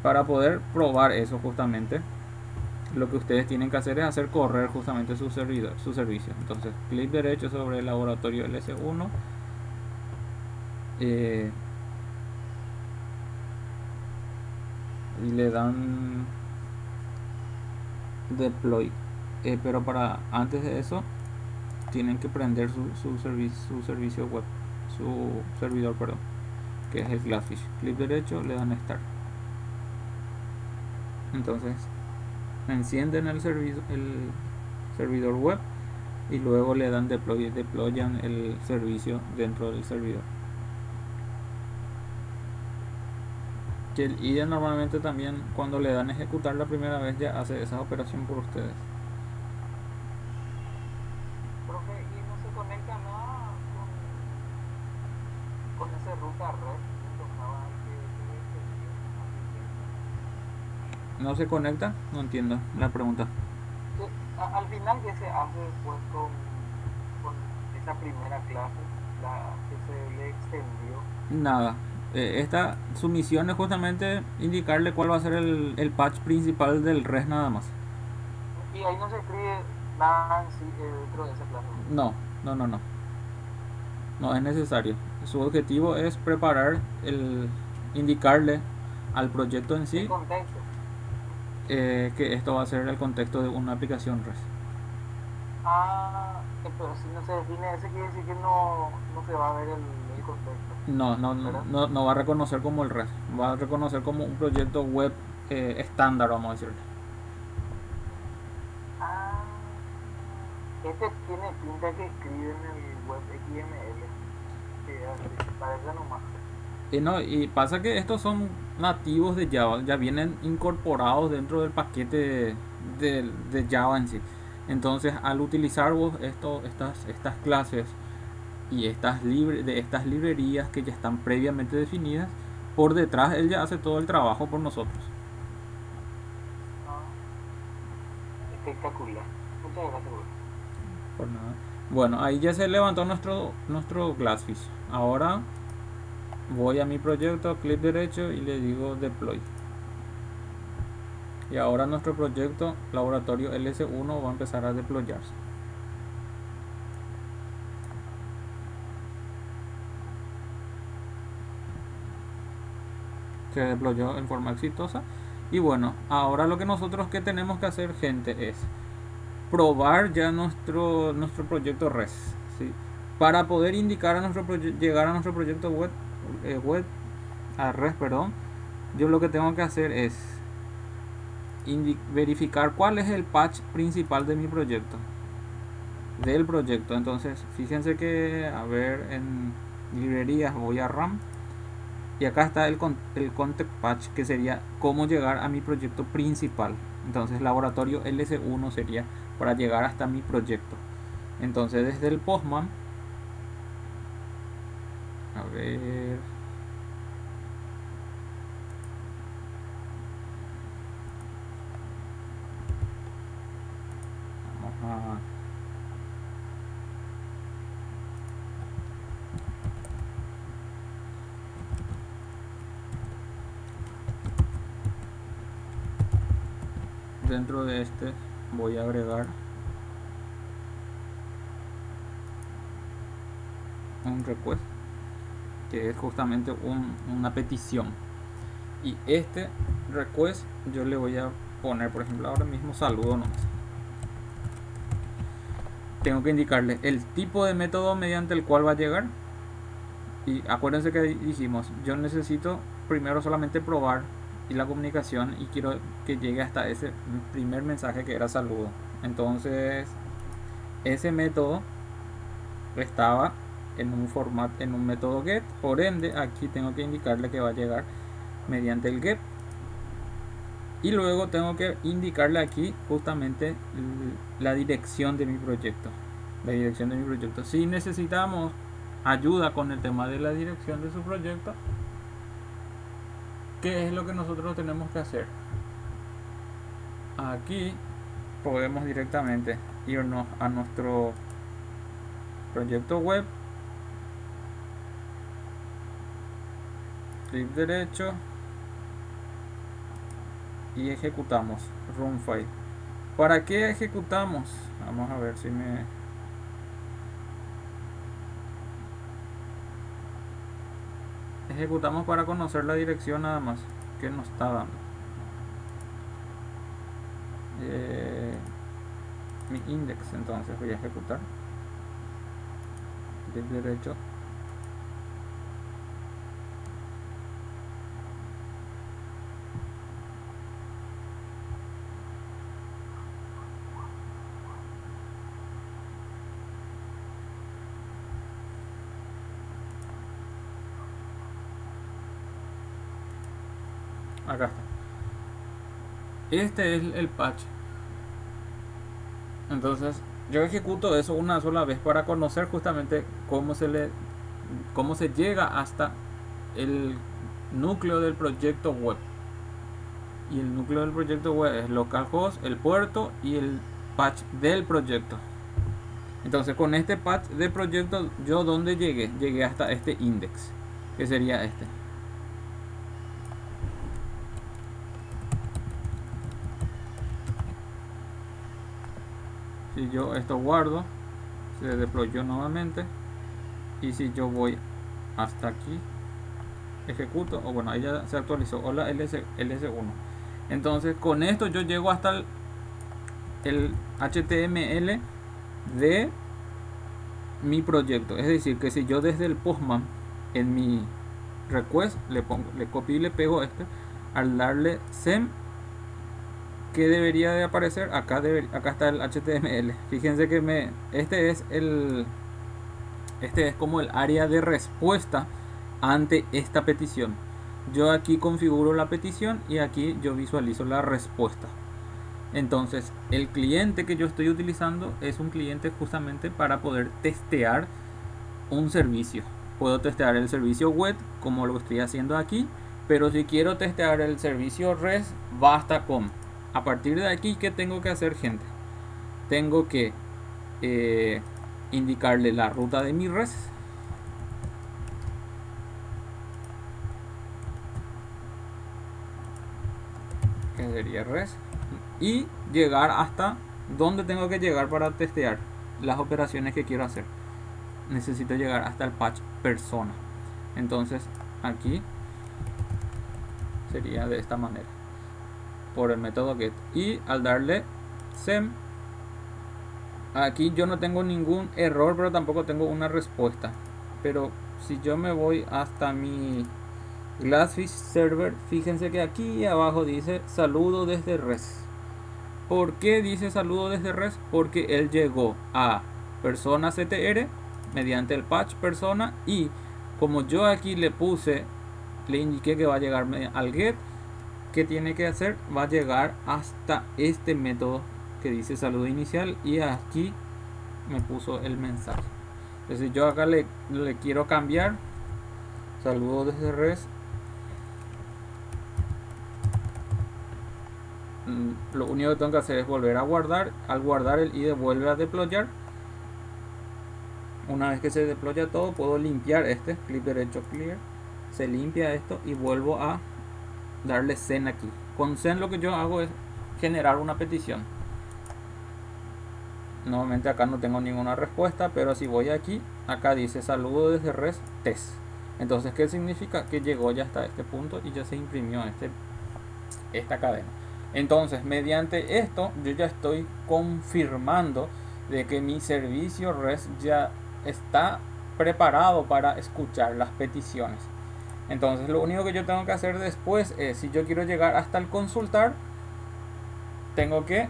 Speaker 1: para poder probar eso, justamente lo que ustedes tienen que hacer es hacer correr justamente su servicio. Entonces, clic derecho sobre el laboratorio LS1, y le dan deploy. Pero para antes de eso tienen que prender su servicio web, su servidor, perdón, que es el Glassfish. Clic derecho, le dan start. Entonces encienden el servidor web y luego le dan deployan el servicio dentro del servidor. Que el IDE normalmente también, cuando le dan ejecutar la primera vez, ya hace esa operación por ustedes.
Speaker 2: Profe, y no se conecta nada con ese ruta red que tocaba que
Speaker 1: ¿No se conecta? No entiendo la pregunta.
Speaker 2: al final que se hace después con esa primera clase, la que se le extendió.
Speaker 1: Nada. Su misión es justamente indicarle cuál va a ser el patch principal del res nada más.
Speaker 2: Y ahí no se escribe nada en sí, dentro de esa clase.
Speaker 1: No, no, no, no. No es necesario. Su objetivo es preparar indicarle al proyecto en sí
Speaker 2: El contexto.
Speaker 1: que esto va a ser el contexto de una aplicación res.
Speaker 2: Pero si no se define ese, quiere decir que no se va a ver el contexto.
Speaker 1: No va a reconocer como el res. Va a reconocer como un proyecto web estándar, vamos a decirle.
Speaker 2: Este tiene pinta que escribe en el web XML. Que parece nomás.
Speaker 1: No, y pasa que estos son nativos de Java, ya vienen incorporados dentro del paquete de Java en sí. Entonces, al utilizar vos estas clases y estas librerías que ya están previamente definidas, por detrás él ya hace todo el trabajo por nosotros.
Speaker 2: Espectacular. Muchas gracias.
Speaker 1: Por nada. Bueno, ahí ya se levantó nuestro Glassfish. Ahora voy a mi proyecto, clic derecho y le digo deploy. Y ahora nuestro proyecto laboratorio LS1 va a empezar a deployarse. Se deployó en forma exitosa. Y bueno, ahora lo que nosotros que tenemos que hacer, gente, es probar ya nuestro proyecto res, ¿sí? Para poder indicar a llegar a nuestro proyecto web a res, perdón, yo lo que tengo que hacer es verificar cuál es el patch principal de mi proyecto, del proyecto. Entonces fíjense que, a ver, en librerías voy a RAM y acá está el context patch, que sería cómo llegar a mi proyecto principal. Entonces laboratorio LS1 sería para llegar hasta mi proyecto. Entonces desde el Postman, a ver, vamos a dentro de este voy a agregar un request, que es justamente una petición, y este request yo le voy a poner, por ejemplo, ahora mismo saludo nomás. tengo que indicarle el tipo de método mediante el cual va a llegar. Y acuérdense que dijimos, yo necesito primero solamente probar y la comunicación, y quiero que llegue hasta ese primer mensaje que era saludo. Entonces ese método estaba en un formato, en un método get, por ende aquí tengo que indicarle que va a llegar mediante el get, y luego tengo que indicarle aquí justamente la dirección de mi proyecto. Si necesitamos ayuda con el tema de la dirección de su proyecto, ¿qué es lo que nosotros tenemos que hacer? Aquí podemos directamente irnos a nuestro proyecto web, clic derecho y ejecutamos run file. ¿Para qué ejecutamos? Vamos a ver si me... Ejecutamos para conocer la dirección nada más que nos está dando. Mi index, entonces voy a ejecutar. Clic derecho. Acá está. Este es el patch. Entonces yo ejecuto eso una sola vez para conocer justamente cómo se llega hasta el núcleo del proyecto web. Y el núcleo del proyecto web es localhost, el puerto y el patch del proyecto. Entonces con este patch de proyecto, yo donde llegué hasta este index, que sería este. Si yo esto guardo, se deployó nuevamente, y si yo voy hasta aquí, ejecuto, o bueno, ahí ya se actualizó, hola ls1. Entonces con esto yo llego hasta el HTML de mi proyecto. Es decir, que si yo desde el Postman en mi request le copio y le pego este, al darle send, que debería de aparecer acá. Acá está el HTML. Fíjense que este es como el área de respuesta ante esta petición. Yo aquí configuro la petición y aquí yo visualizo la respuesta. Entonces el cliente que yo estoy utilizando es un cliente justamente para poder testear un servicio. Puedo testear el servicio web como lo estoy haciendo aquí, pero si quiero testear el servicio REST, basta con... A partir de aquí, ¿qué tengo que hacer, gente? Tengo que indicarle la ruta de mi REST, que sería REST, y llegar hasta donde tengo que llegar para testear las operaciones que quiero hacer. Necesito llegar hasta el patch persona. Entonces aquí sería de esta manera, por el método get, y al darle send, aquí yo no tengo ningún error, pero tampoco tengo una respuesta. Pero si yo me voy hasta mi Glassfish server, fíjense que aquí abajo dice saludo desde REST. ¿Por qué dice saludo desde REST? Porque él llegó a persona CTR mediante el patch persona, y como yo aquí le indiqué que va a llegar al get, ¿qué tiene que hacer? Va a llegar hasta este método que dice saludo inicial, y aquí me puso el mensaje. Entonces yo acá le quiero cambiar saludo desde REST. Lo único que tengo que hacer es volver a guardar. Al guardar el IDE vuelve a deployar. Una vez que se deploya todo, puedo limpiar este, clic derecho clear, se limpia esto y vuelvo a darle send aquí. Con send lo que yo hago es generar una petición. Nuevamente acá no tengo ninguna respuesta, pero si voy aquí, acá dice saludo desde REST test. Entonces, ¿qué significa? Que llegó ya hasta este punto y ya se imprimió esta cadena. Entonces, mediante esto yo ya estoy confirmando de que mi servicio REST ya está preparado para escuchar las peticiones. Entonces lo único que yo tengo que hacer después es, si yo quiero llegar hasta el consultar, tengo que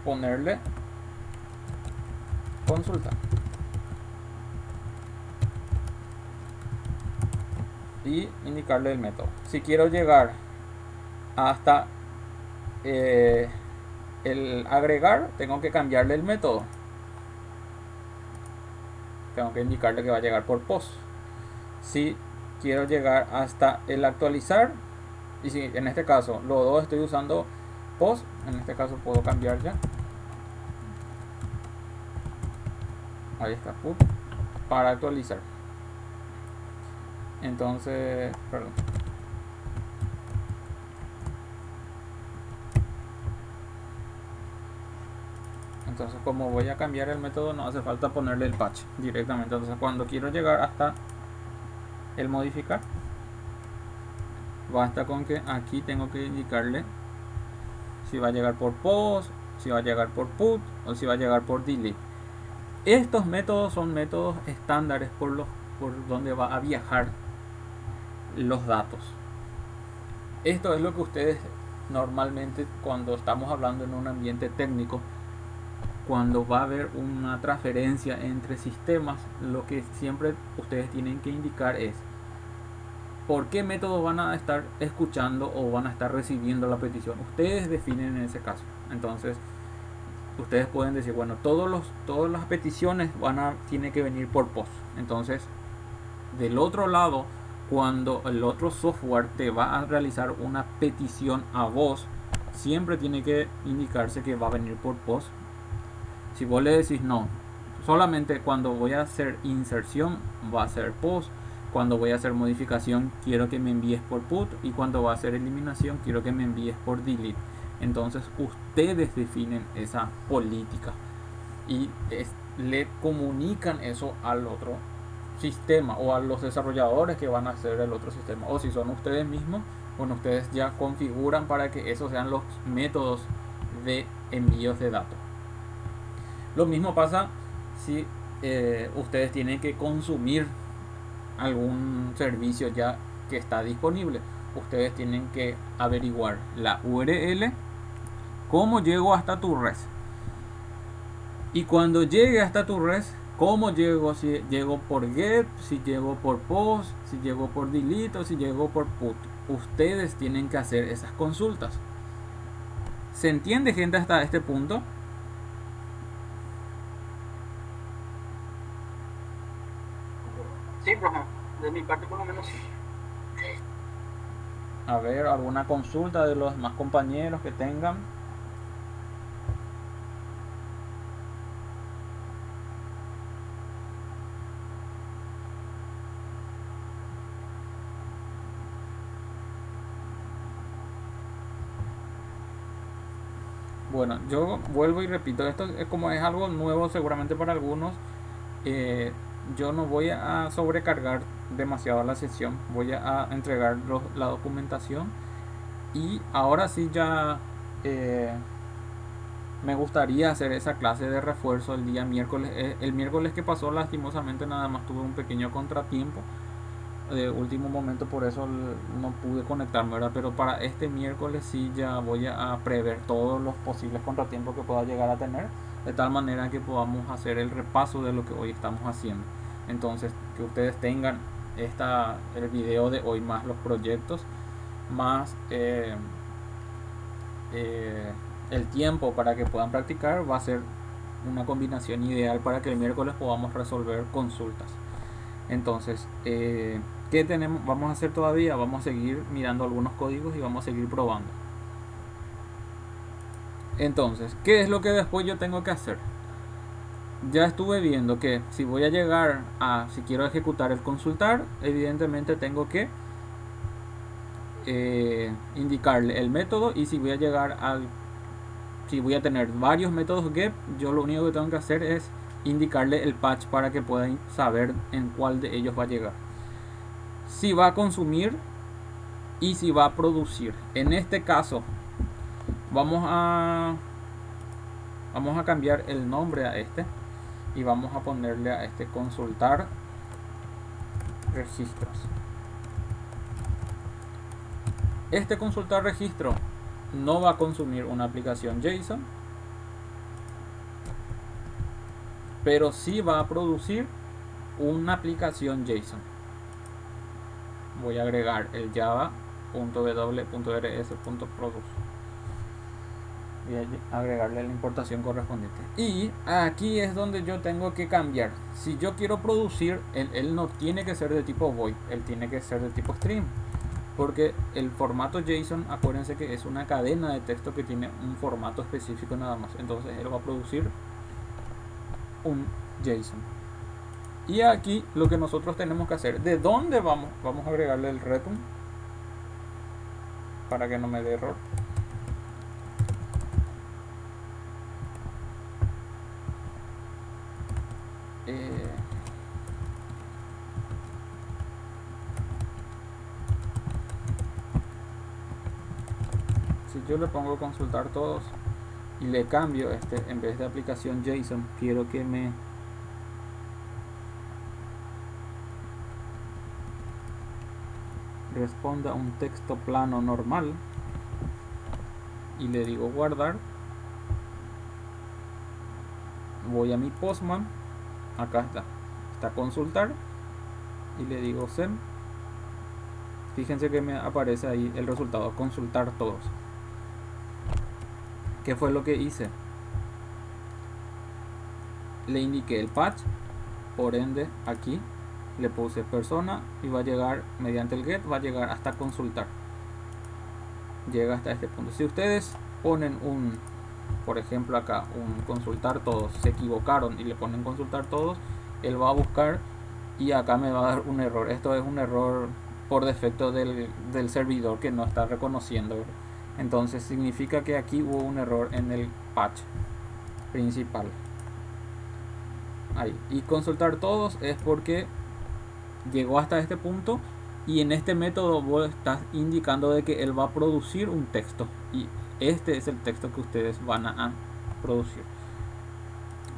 Speaker 1: ponerle consultar y indicarle el método. Si quiero llegar hasta el agregar, tengo que cambiarle el método. Tengo que indicarle que va a llegar por post. Si quiero llegar hasta el actualizar, y si en este caso los dos estoy usando post, en este caso puedo cambiar ya. Ahí está, put, para actualizar. Entonces, perdón. Entonces, como voy a cambiar el método, no hace falta ponerle el patch directamente. Entonces, cuando quiero llegar hasta el modificar, basta con que aquí tengo que indicarle si va a llegar por post, si va a llegar por put o si va a llegar por delete. Estos métodos son métodos estándares por donde va a viajar los datos. Esto es lo que ustedes normalmente, cuando estamos hablando en un ambiente técnico, cuando va a haber una transferencia entre sistemas, lo que siempre ustedes tienen que indicar es por qué método van a estar escuchando o van a estar recibiendo la petición. Ustedes definen en ese caso. Entonces ustedes pueden decir, bueno, todas las peticiones tienen que venir por post. Entonces, del otro lado, cuando el otro software te va a realizar una petición a vos, siempre tiene que indicarse que va a venir por post. Si vos le decís no, solamente cuando voy a hacer inserción va a ser post, cuando voy a hacer modificación quiero que me envíes por put, y cuando va a hacer eliminación quiero que me envíes por delete. Entonces ustedes definen esa política y le comunican eso al otro sistema o a los desarrolladores que van a hacer el otro sistema, o si son ustedes mismos, bueno, ustedes ya configuran para que esos sean los métodos de envíos de datos. Lo mismo pasa si ustedes tienen que consumir algún servicio ya que está disponible. Ustedes tienen que averiguar la URL, cómo llego hasta tu red, y cuando llegue hasta tu red, cómo llego, si llego por get, si llego por post, si llego por delete o si llego por put. Ustedes tienen que hacer esas consultas. ¿Se entiende, gente, hasta este punto?
Speaker 2: Sí, profe, de mi parte por lo menos sí.
Speaker 1: A ver, alguna consulta de los demás compañeros que tengan. Bueno, yo vuelvo y repito, esto es como es algo nuevo seguramente para algunos. Yo no voy a sobrecargar demasiado la sesión, voy a entregar la documentación, y ahora sí ya me gustaría hacer esa clase de refuerzo el día miércoles. El miércoles que pasó, lastimosamente, nada más tuve un pequeño contratiempo de último momento, por eso no pude conectarme, ¿verdad? Pero para este miércoles sí ya voy a prever todos los posibles contratiempos que pueda llegar a tener, de tal manera que podamos hacer el repaso de lo que hoy estamos haciendo. Entonces, que ustedes tengan el video de hoy más los proyectos, más el tiempo para que puedan practicar, va a ser una combinación ideal para que el miércoles podamos resolver consultas. Entonces, ¿qué tenemos? Vamos a hacer todavía, vamos a seguir mirando algunos códigos y vamos a seguir probando. Entonces, ¿qué es lo que después yo tengo que hacer? Ya estuve viendo que si voy a llegar si quiero ejecutar el consultar, evidentemente tengo que indicarle el método, y si voy a llegar si voy a tener varios métodos get, yo lo único que tengo que hacer es indicarle el patch para que puedan saber en cuál de ellos va a llegar, si va a consumir y si va a producir. En este caso vamos a Vamos a cambiar el nombre a este y vamos a ponerle a este consultar registros. Este consultar registro no va a consumir una aplicación JSON, pero sí va a producir una aplicación JSON. Voy a agregar el java.w.rs.produce. Voy a agregarle la importación correspondiente. Y aquí es donde yo tengo que cambiar. Si yo quiero producir, él no tiene que ser de tipo void, él tiene que ser de tipo stream. Porque el formato JSON, acuérdense que es una cadena de texto que tiene un formato específico nada más. Entonces él va a producir un JSON. Y aquí lo que nosotros tenemos que hacer, ¿de dónde vamos? Vamos a agregarle el return para que no me dé error. Si yo le pongo consultar todos y le cambio en vez de aplicación JSON, quiero que me responda un texto plano normal y le digo guardar. Voy a mi Postman, acá está consultar y le digo send. Fíjense que me aparece ahí el resultado, consultar todos. ¿Qué fue lo que hice? Le indiqué el patch, por ende aquí le puse persona y va a llegar mediante el get, va a llegar hasta consultar. Llega hasta este punto. Si ustedes ponen por ejemplo acá, un consultar todos, se equivocaron y le ponen consultar todos, él va a buscar y acá me va a dar un error. Esto es un error por defecto del servidor que no está reconociendo. Entonces significa que aquí hubo un error en el patch principal. Ahí. Y consultar todos es porque llegó hasta este punto y en este método vos estás indicando de que él va a producir un texto y este es el texto que ustedes van a producir.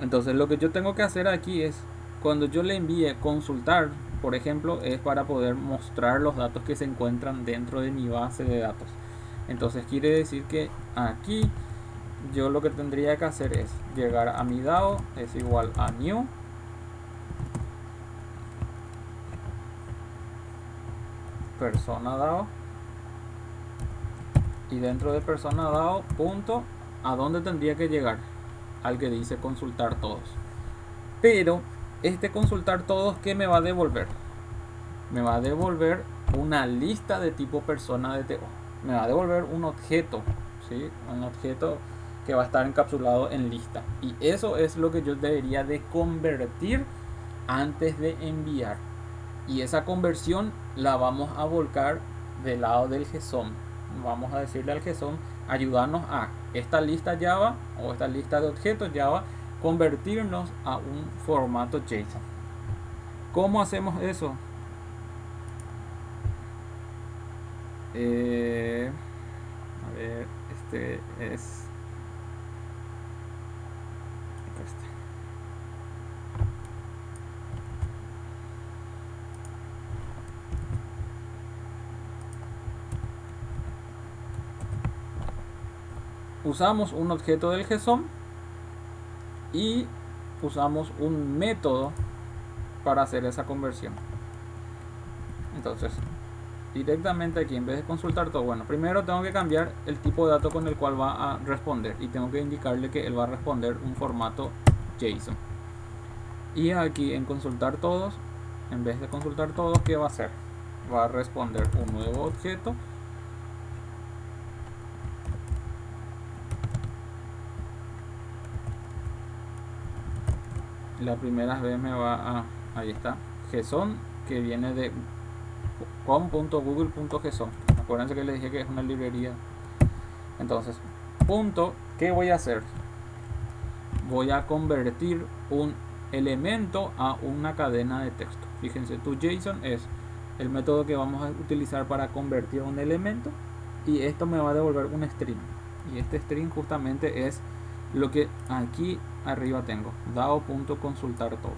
Speaker 1: Entonces lo que yo tengo que hacer aquí es, cuando yo le envíe consultar, por ejemplo, es para poder mostrar los datos que se encuentran dentro de mi base de datos. Entonces quiere decir que aquí yo lo que tendría que hacer es llegar a mi DAO, es igual a new persona DAO, y dentro de persona DAO punto, ¿a dónde tendría que llegar? Al que dice consultar todos. Pero este consultar todos, ¿qué me va a devolver? Me va a devolver una lista de tipo persona de TO. Me va a devolver un objeto, ¿sí? Un objeto que va a estar encapsulado en lista. Y eso es lo que yo debería de convertir antes de enviar. Y esa conversión la vamos a volcar del lado del JSON. Vamos a decirle al JSON, ayudarnos a esta lista Java o esta lista de objetos Java, convertirnos a un formato JSON. ¿Cómo hacemos eso? A ver, este es usamos un objeto del JSON y usamos un método para hacer esa conversión. Entonces directamente aquí, en vez de consultar todo, bueno, primero tengo que cambiar el tipo de dato con el cual va a responder y tengo que indicarle que él va a responder un formato JSON. Y aquí en consultar todos, en vez de consultar todos, ¿qué va a hacer? Va a responder un nuevo objeto la primera vez me va a, ahí está, JSON, que viene de com.google.json. Acuérdense que les dije que es una librería. Entonces, punto, ¿qué voy a hacer? Voy a convertir un elemento a una cadena de texto. Fíjense, tu JSON es el método que vamos a utilizar para convertir un elemento y esto me va a devolver un string. Y este string justamente es Lo que aquí arriba tengo, DAO.consultar todos.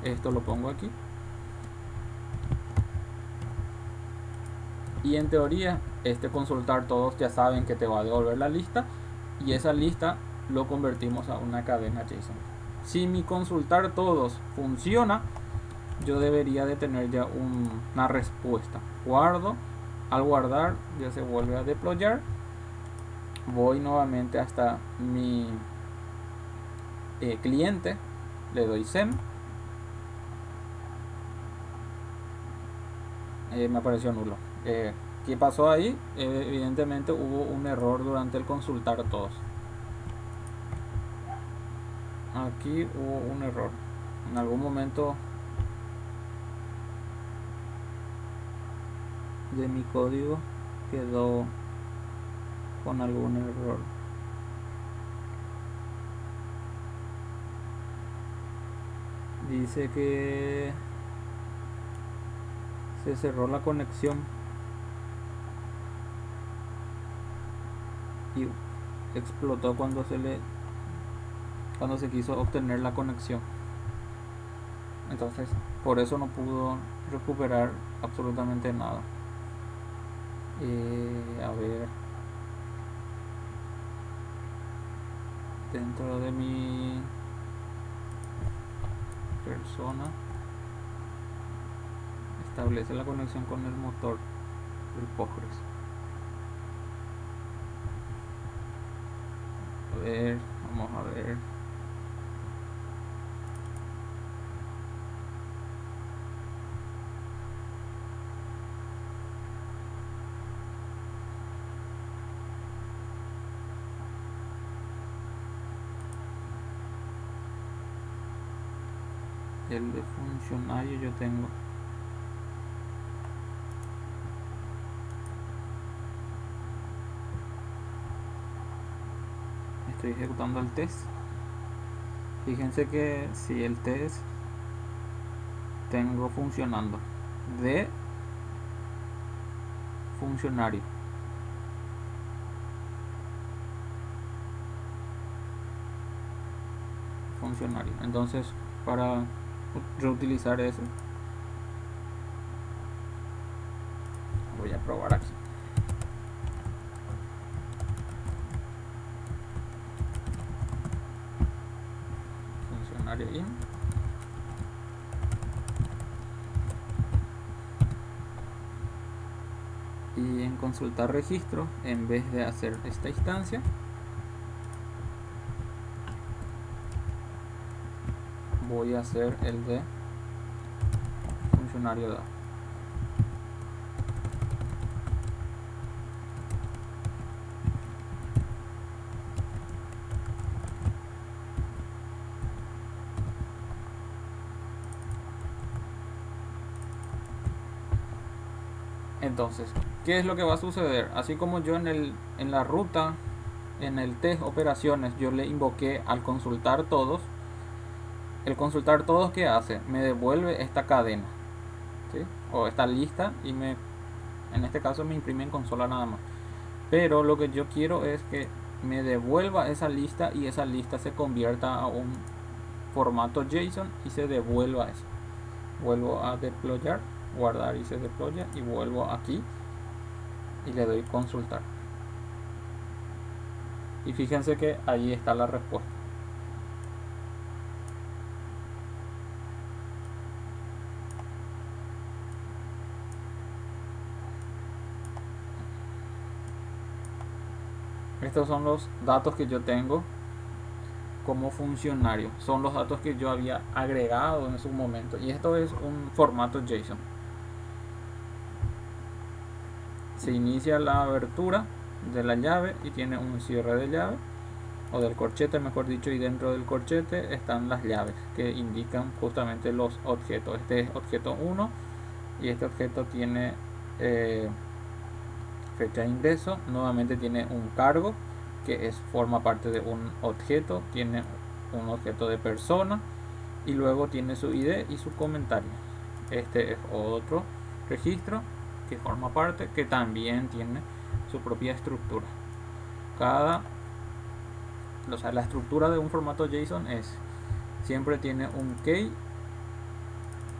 Speaker 1: Esto lo pongo aquí. Y en teoría, este consultar todos ya saben que te va a devolver la lista. Y esa lista lo convertimos a una cadena JSON. Si mi consultar todos funciona, yo debería de tener ya una respuesta. Guardo. Al guardar ya se vuelve a deployar. Voy nuevamente hasta mi cliente. Le doy send. Me apareció nulo. ¿Qué pasó ahí? Evidentemente hubo un error durante el consultar todos. Aquí hubo un error. En algún momento de mi código quedó con algún error. Dice que se cerró la conexión y explotó cuando se quiso obtener la conexión. Entonces por eso no pudo recuperar absolutamente nada. A ver, dentro de mi persona establece la conexión con el motor del Postgres. A ver, vamos a ver. El de funcionario yo tengo. Estoy ejecutando el test. Fíjense que si el test tengo funcionando de funcionario. Entonces, para reutilizar eso, voy a probar aquí. Funcionario in. Y en consultar registro, en vez de hacer esta instancia, voy a hacer el de funcionario DAO. Entonces, ¿qué es lo que va a suceder? Así como yo en la ruta, en el test operaciones, yo le invoqué al consultar todos. El consultar todos, ¿qué hace? Me devuelve esta cadena, ¿sí? O esta lista, y en este caso me imprime en consola nada más. Pero lo que yo quiero es que me devuelva esa lista y esa lista se convierta a un formato JSON y se devuelva eso. Vuelvo a deployar, guardar y se deploya, y vuelvo aquí y le doy consultar. Y fíjense que ahí está la respuesta. Estos son los datos que yo tengo como funcionario. Son los datos que yo había agregado en su momento. Y esto es un formato JSON. Se inicia la abertura de la llave y tiene un cierre de llave, o del corchete mejor dicho, y dentro del corchete están las llaves que indican justamente los objetos. Este es objeto 1 y este objeto tiene fecha de ingreso. Nuevamente tiene un cargo que forma parte de un objeto, tiene un objeto de persona y luego tiene su ID y su comentario. Este es otro registro que forma parte, que también tiene su propia estructura. Cada O sea, la estructura de un formato JSON es siempre tiene un key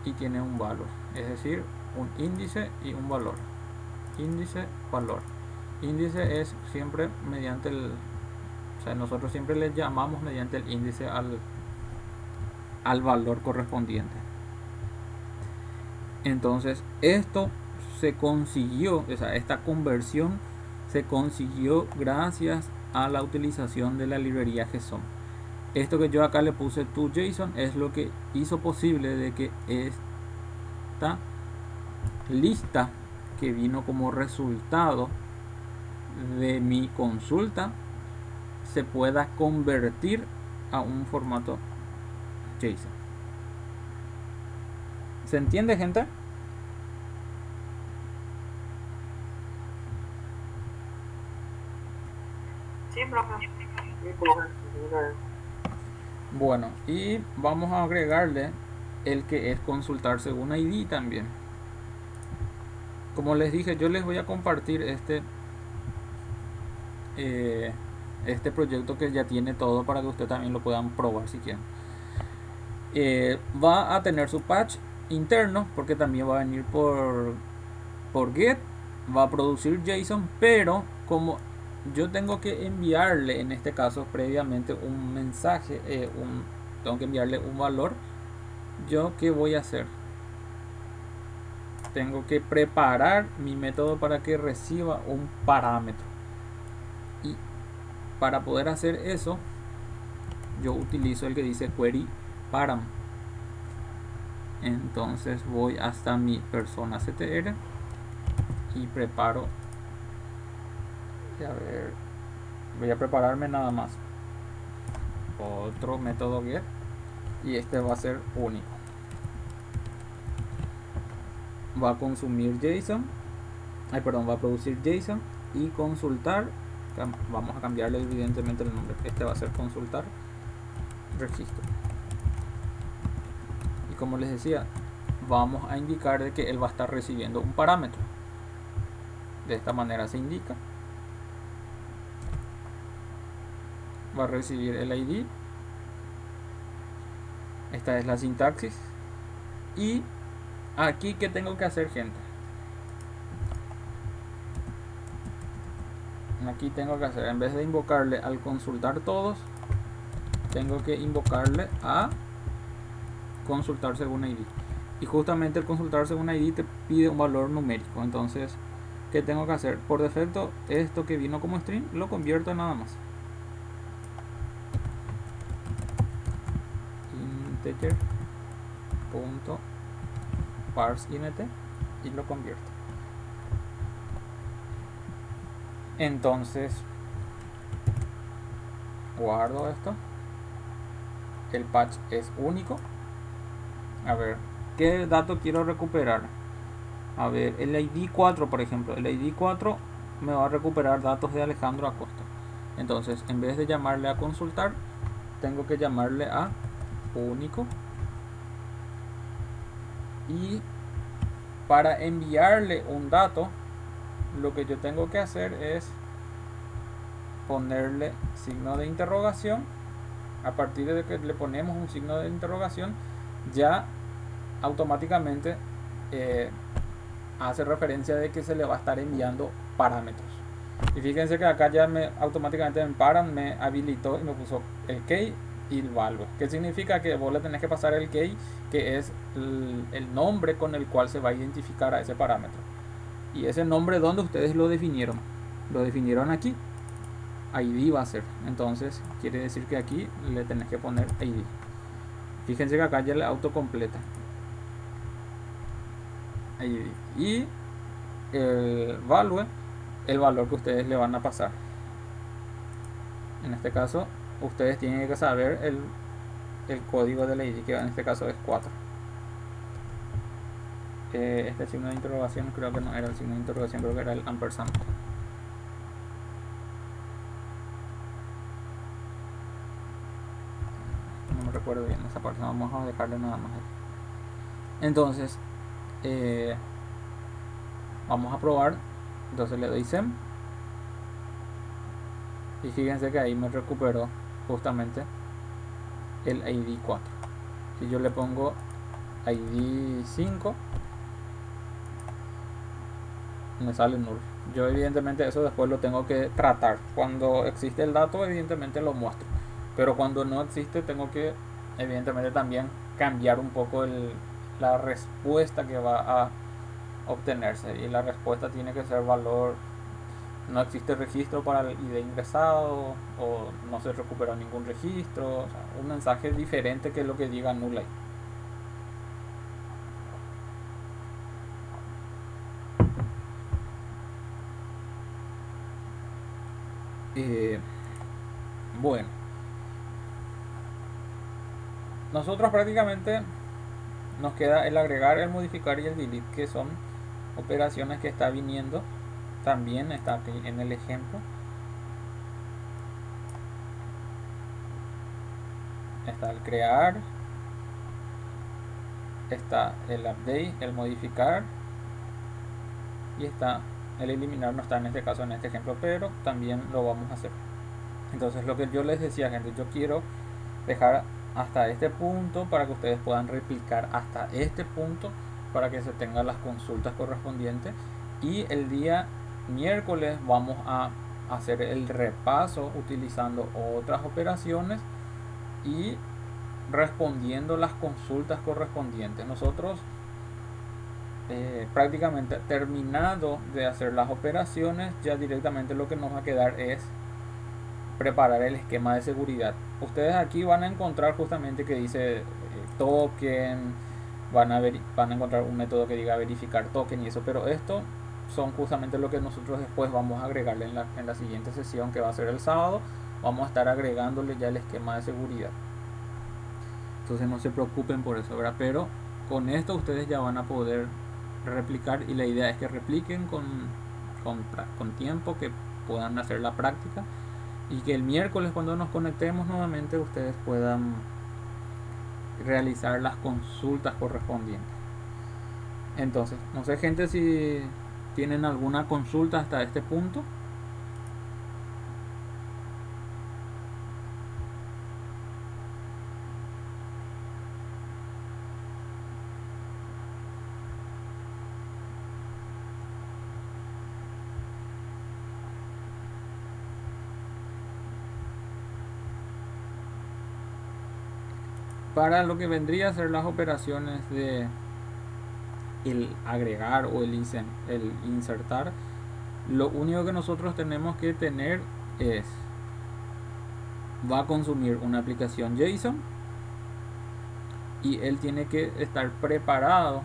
Speaker 1: y tiene un valor, es decir, un índice y un valor. Índice, valor. Índice es siempre mediante el, o sea, nosotros siempre le llamamos mediante el índice al valor correspondiente. Entonces esto se consiguió, o sea, esta conversión se consiguió gracias a la utilización de la librería JSON. Esto que yo acá le puse toJSON es lo que hizo posible de que esta lista que vino como resultado de mi consulta se pueda convertir a un formato JSON. ¿Se entiende, gente?
Speaker 4: Sí, profe.
Speaker 1: Bueno, y vamos a agregarle el que es consultar según ID también. Como les dije, yo les voy a compartir este proyecto que ya tiene todo para que ustedes también lo puedan probar si quieren. Va a tener su patch interno porque también va a venir por Get, va a producir JSON, pero como yo tengo que enviarle en este caso previamente un mensaje, tengo que enviarle un valor, yo qué voy a hacer, tengo que preparar mi método para que reciba un parámetro, y para poder hacer eso yo utilizo el que dice query param. Entonces voy hasta mi persona CTR y preparo, a ver, voy a prepararme nada más otro método get, y este va a ser único, va a consumir JSON, va a producir JSON y consultar, vamos a cambiarle evidentemente el nombre, este va a ser consultar registro, y como les decía, vamos a indicar de que él va a estar recibiendo un parámetro. De esta manera se indica, va a recibir el ID, esta es la sintaxis, y aquí que tengo que hacer, gente, aquí tengo que hacer, en vez de invocarle al consultar todos, tengo que invocarle a consultar según ID, y justamente el consultar según ID te pide un valor numérico. Entonces, ¿qué tengo que hacer? Por defecto, esto que vino como string lo convierto en nada más integer punto parse int y lo convierto. Entonces guardo esto, el patch es único. A ver, ¿qué dato quiero recuperar? A ver, el ID 4, por ejemplo, el ID 4 me va a recuperar datos de Alejandro Acosta. Entonces, en vez de llamarle a consultar, tengo que llamarle a único, y para enviarle un dato, lo que yo tengo que hacer es ponerle signo de interrogación. A partir de que le ponemos un signo de interrogación, ya automáticamente hace referencia de que se le va a estar enviando parámetros. Y fíjense que acá ya automáticamente en param me habilitó y me puso el key y el value. ¿Qué significa? Que vos le tenés que pasar el key, que es el nombre con el cual se va a identificar a ese parámetro. Y ese nombre, donde ustedes lo definieron aquí, ID va a ser. Entonces quiere decir que aquí le tenés que poner ID. Fíjense que acá ya le autocompleta ID, y el value, el valor que ustedes le van a pasar. En este caso ustedes tienen que saber el código del ID, que en este caso es 4. Este signo de interrogación creo que no era el signo de interrogación, creo que era el ampersand. No me recuerdo bien esa parte, vamos a dejarle nada más ahí. Entonces vamos a probar. Entonces le doy sem y fíjense que ahí me recuperó justamente el ID 4. Si yo le pongo ID 5, me sale null. Yo evidentemente eso después lo tengo que tratar. Cuando existe el dato, evidentemente lo muestro, pero cuando no existe tengo que evidentemente también cambiar un poco la respuesta que va a obtenerse, y la respuesta tiene que ser valor no existe registro para el ID ingresado, o no se recuperó ningún registro, o sea, un mensaje diferente que lo que diga null ahí. Bueno, nosotros prácticamente nos queda el agregar, el modificar y el delete, que son operaciones que está viniendo, también está aquí en el ejemplo. Está el crear, está el update, el modificar, y está el eliminar. No está en este caso, en este ejemplo, pero también lo vamos a hacer. Entonces, lo que yo les decía, gente, yo quiero dejar hasta este punto para que ustedes puedan replicar hasta este punto para que se tengan las consultas correspondientes, y el día miércoles vamos a hacer el repaso utilizando otras operaciones y respondiendo las consultas correspondientes. Nosotros prácticamente terminado de hacer las operaciones, ya directamente lo que nos va a quedar es preparar el esquema de seguridad. Ustedes aquí van a encontrar justamente que dice token, van a encontrar un método que diga verificar token y eso, pero esto son justamente lo que nosotros después vamos a agregarle en la siguiente sesión, que va a ser el sábado. Vamos a estar agregándole ya el esquema de seguridad. Entonces no se preocupen por eso, ¿verdad? Pero con esto ustedes ya van a poder replicar, y la idea es que repliquen con tiempo, que puedan hacer la práctica, y que el miércoles, cuando nos conectemos nuevamente, ustedes puedan realizar las consultas correspondientes. Entonces, no sé, gente, si tienen alguna consulta hasta este punto. Para lo que vendría a ser las operaciones de el agregar o el insertar, lo único que nosotros tenemos que tener es, va a consumir una aplicación JSON, y él tiene que estar preparado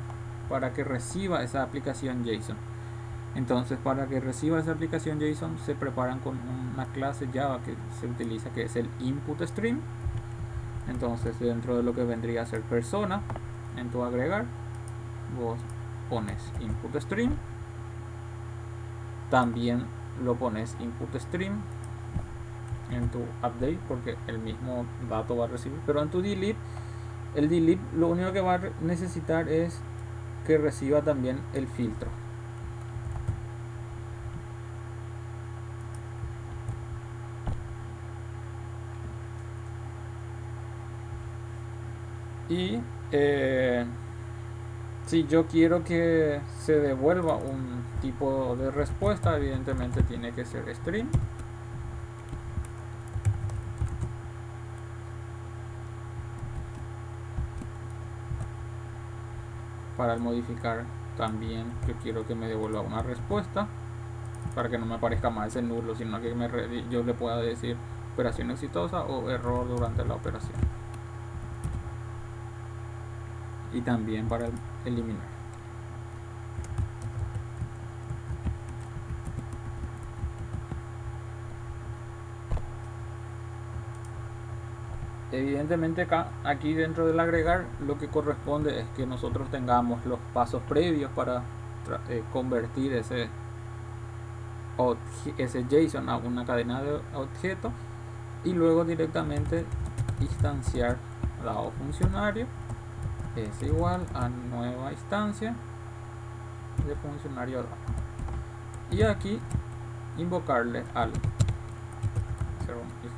Speaker 1: para que reciba esa aplicación JSON. Entonces, para que reciba esa aplicación JSON, se preparan con una clase Java que se utiliza, que es el input stream. Entonces, dentro de lo que vendría a ser persona, en tu agregar, vos pones input stream, también lo pones input stream en tu update, porque el mismo dato va a recibir. Pero en tu delete, el delete lo único que va a necesitar es que reciba también el filtro. Y si yo quiero que se devuelva un tipo de respuesta, evidentemente tiene que ser string. Para el modificar también yo quiero que me devuelva una respuesta, para que no me aparezca más ese nulo, sino que yo le pueda decir operación exitosa o error durante la operación. Y también para eliminar. Evidentemente aquí dentro del agregar, lo que corresponde es que nosotros tengamos los pasos previos para convertir ese JSON a una cadena de objetos, y luego directamente instanciar dado funcionario es igual a nueva instancia de funcionario dado, y aquí invocarle al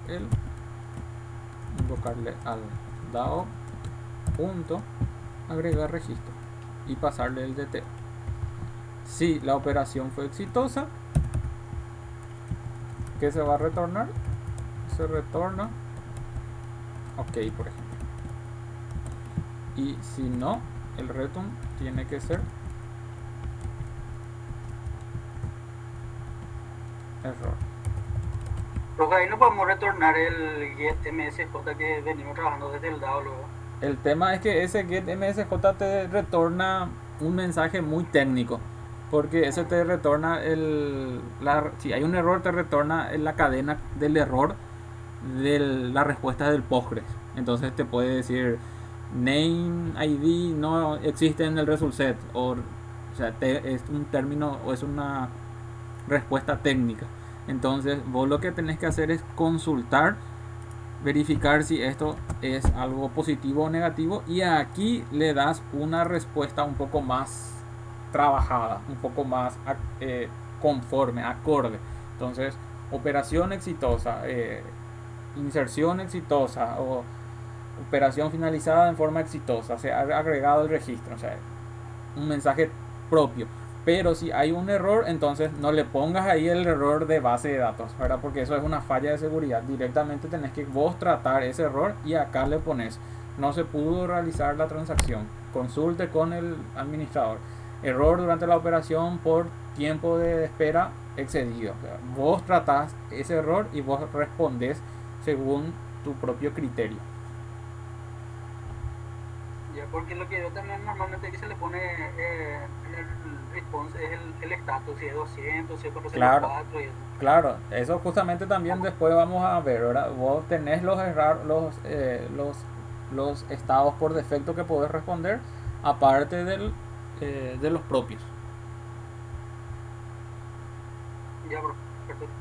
Speaker 1: if invocarle al DAO punto agregar registro y pasarle el DT. Si la operación fue exitosa, ¿qué se va a retornar? Se retorna OK, por ejemplo. Y si no, el return tiene que ser error.
Speaker 2: Porque ahí no podemos retornar el get msj que venimos trabajando desde el DAO luego.
Speaker 1: El tema es que ese get msj te retorna un mensaje muy técnico, porque eso te retorna si hay un error te retorna en la cadena del error de la respuesta del Postgres. Entonces te puede decir name ID no existe en el result set, o sea, es un término o es una respuesta técnica. Entonces vos lo que tenés que hacer es consultar, verificar si esto es algo positivo o negativo, y aquí le das una respuesta un poco más trabajada, un poco más conforme, acorde. Entonces, operación exitosa, inserción exitosa o operación finalizada en forma exitosa, se ha agregado el registro, o sea, un mensaje propio. Pero si hay un error, entonces no le pongas ahí el error de base de datos, ¿verdad? Porque eso es una falla de seguridad. Directamente tenés que vos tratar ese error y acá le pones no se pudo realizar la transacción, consulte con el administrador, error durante la operación por tiempo de espera excedido. O sea, vos tratás ese error y vos respondés según tu propio criterio.
Speaker 2: Ya, porque lo que yo también normalmente que se le pone en el response es el status, si es 200, si es 404.
Speaker 1: Claro, claro, eso justamente también después vamos a ver, ¿verdad? Vos tenés los estados por defecto que podés responder, aparte de los propios.
Speaker 2: Ya, perfecto.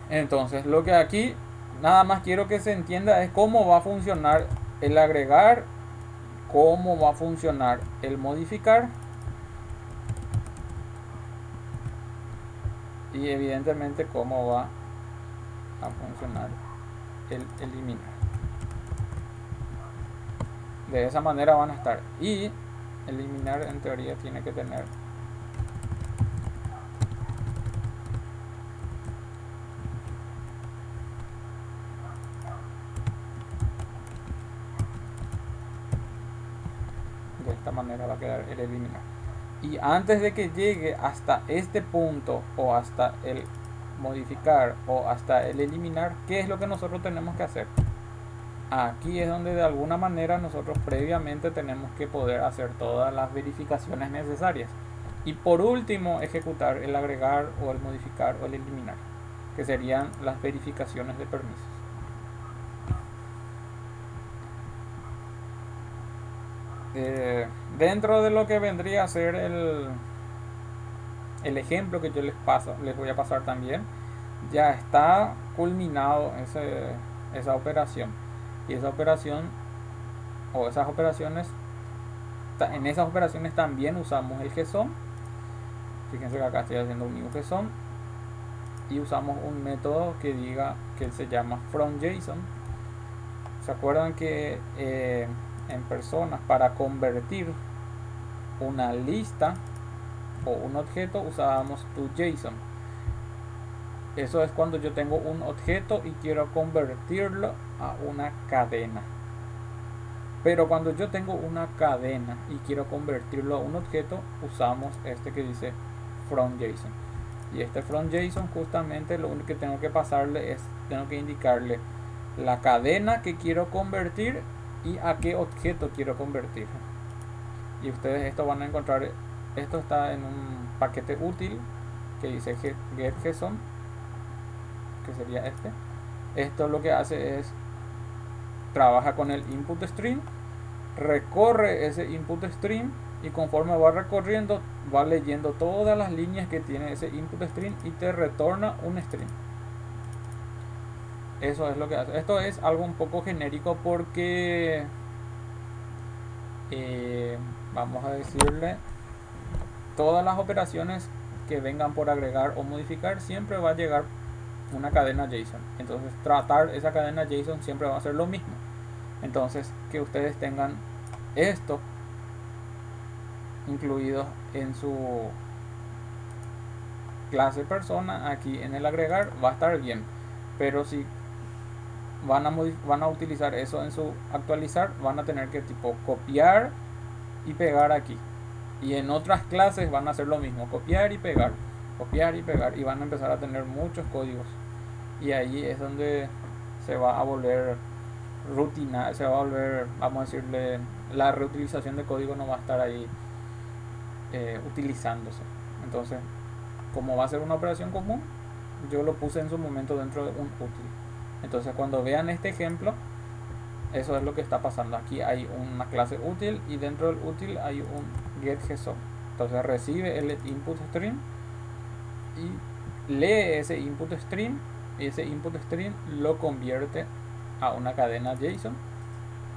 Speaker 1: Entonces, lo que aquí nada más quiero que se entienda es cómo va a funcionar el agregar, cómo va a funcionar el modificar y evidentemente cómo va a funcionar el eliminar. De esa manera van a estar. Y eliminar en teoría tiene que tener de esta manera va a quedar el eliminar. Y antes de que llegue hasta este punto, o hasta el modificar, o hasta el eliminar, ¿qué es lo que nosotros tenemos que hacer? Aquí es donde de alguna manera nosotros previamente tenemos que poder hacer todas las verificaciones necesarias. Y por último, ejecutar el agregar o el modificar o el eliminar, que serían las verificaciones de permisos. Dentro de lo que vendría a ser el ejemplo que yo les voy a pasar también, ya está culminado esa operación. Y esa operación o esas operaciones, en esas operaciones también usamos el JSON. Fíjense que acá estoy haciendo un new JSON y usamos un método que se llama fromJSON. ¿Se acuerdan que en personas, para convertir una lista o un objeto usábamos toJSON? Eso es cuando yo tengo un objeto y quiero convertirlo a una cadena. Pero cuando yo tengo una cadena y quiero convertirlo a un objeto, usamos este que dice fromJSON. Y este fromJSON justamente lo único que tengo que pasarle es, tengo que indicarle la cadena que quiero convertir y a qué objeto quiero convertir. Y ustedes esto van a encontrar, esto está en un paquete útil que dice getJSON, que sería este. Esto lo que hace es trabaja con el input stream, recorre ese input stream y conforme va recorriendo va leyendo todas las líneas que tiene ese input stream y te retorna un stream. Eso es lo que hace. Esto es algo un poco genérico porque vamos a decirle, todas las operaciones que vengan por agregar o modificar siempre va a llegar una cadena JSON. Entonces tratar esa cadena JSON siempre va a ser lo mismo. Entonces que ustedes tengan esto incluido en su clase persona aquí en el agregar va a estar bien, pero si van a utilizar eso en su actualizar, van a tener que tipo copiar y pegar aquí, y en otras clases van a hacer lo mismo, copiar y pegar, y van a empezar a tener muchos códigos, y ahí es donde se va a volver rutina, se va a volver, vamos a decirle, la reutilización de código no va a estar ahí utilizándose. Entonces, como va a ser una operación común, yo lo puse en su momento dentro de un útil. Entonces cuando vean este ejemplo, eso es lo que está pasando. Aquí hay una clase útil y dentro del útil hay un getGSOM. Entonces recibe el input stream y lee ese input stream, y ese input stream lo convierte a una cadena JSON.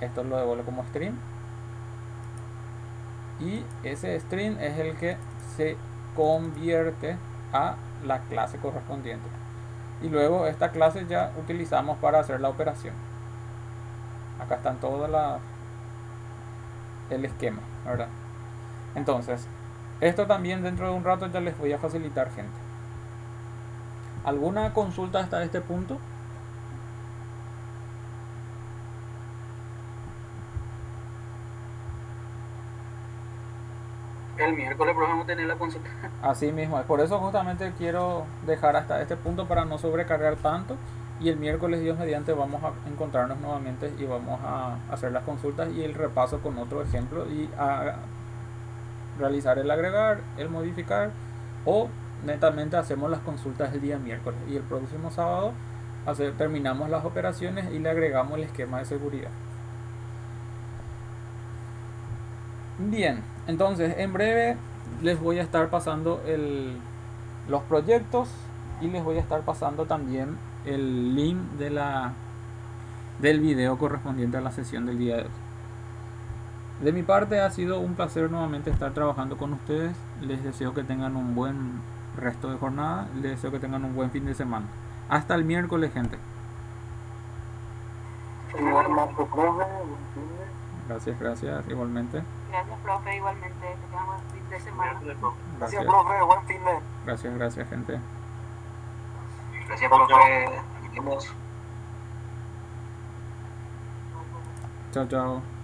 Speaker 1: Esto lo devuelve como stream, y ese string es el que se convierte a la clase correspondiente, y luego esta clase ya utilizamos para hacer la operación. Acá están todas el esquema, ¿verdad? Entonces esto también dentro de un rato ya les voy a facilitar, gente. ¿Alguna consulta hasta este punto?
Speaker 2: El miércoles próximo tener la consulta.
Speaker 1: Así mismo, por eso justamente quiero dejar hasta este punto para no sobrecargar tanto, y el miércoles, Dios mediante, vamos a encontrarnos nuevamente y vamos a hacer las consultas y el repaso con otro ejemplo, y a realizar el agregar, el modificar, o netamente hacemos las consultas el día miércoles, y el próximo sábado terminamos las operaciones y le agregamos el esquema de seguridad. Bien, entonces en breve les voy a estar pasando los proyectos, y les voy a estar pasando también el link del video correspondiente a la sesión del día de hoy. De mi parte ha sido un placer nuevamente estar trabajando con ustedes. Les deseo que tengan un buen resto de jornada, les deseo que tengan un buen fin de semana. Hasta el miércoles, gente. Gracias, igualmente.
Speaker 4: Gracias, profe, igualmente. Que tengan buen fin de semana.
Speaker 3: Gracias, profe, buen fin de.
Speaker 1: Gracias, gente.
Speaker 3: Gracias, profe.
Speaker 1: Chao.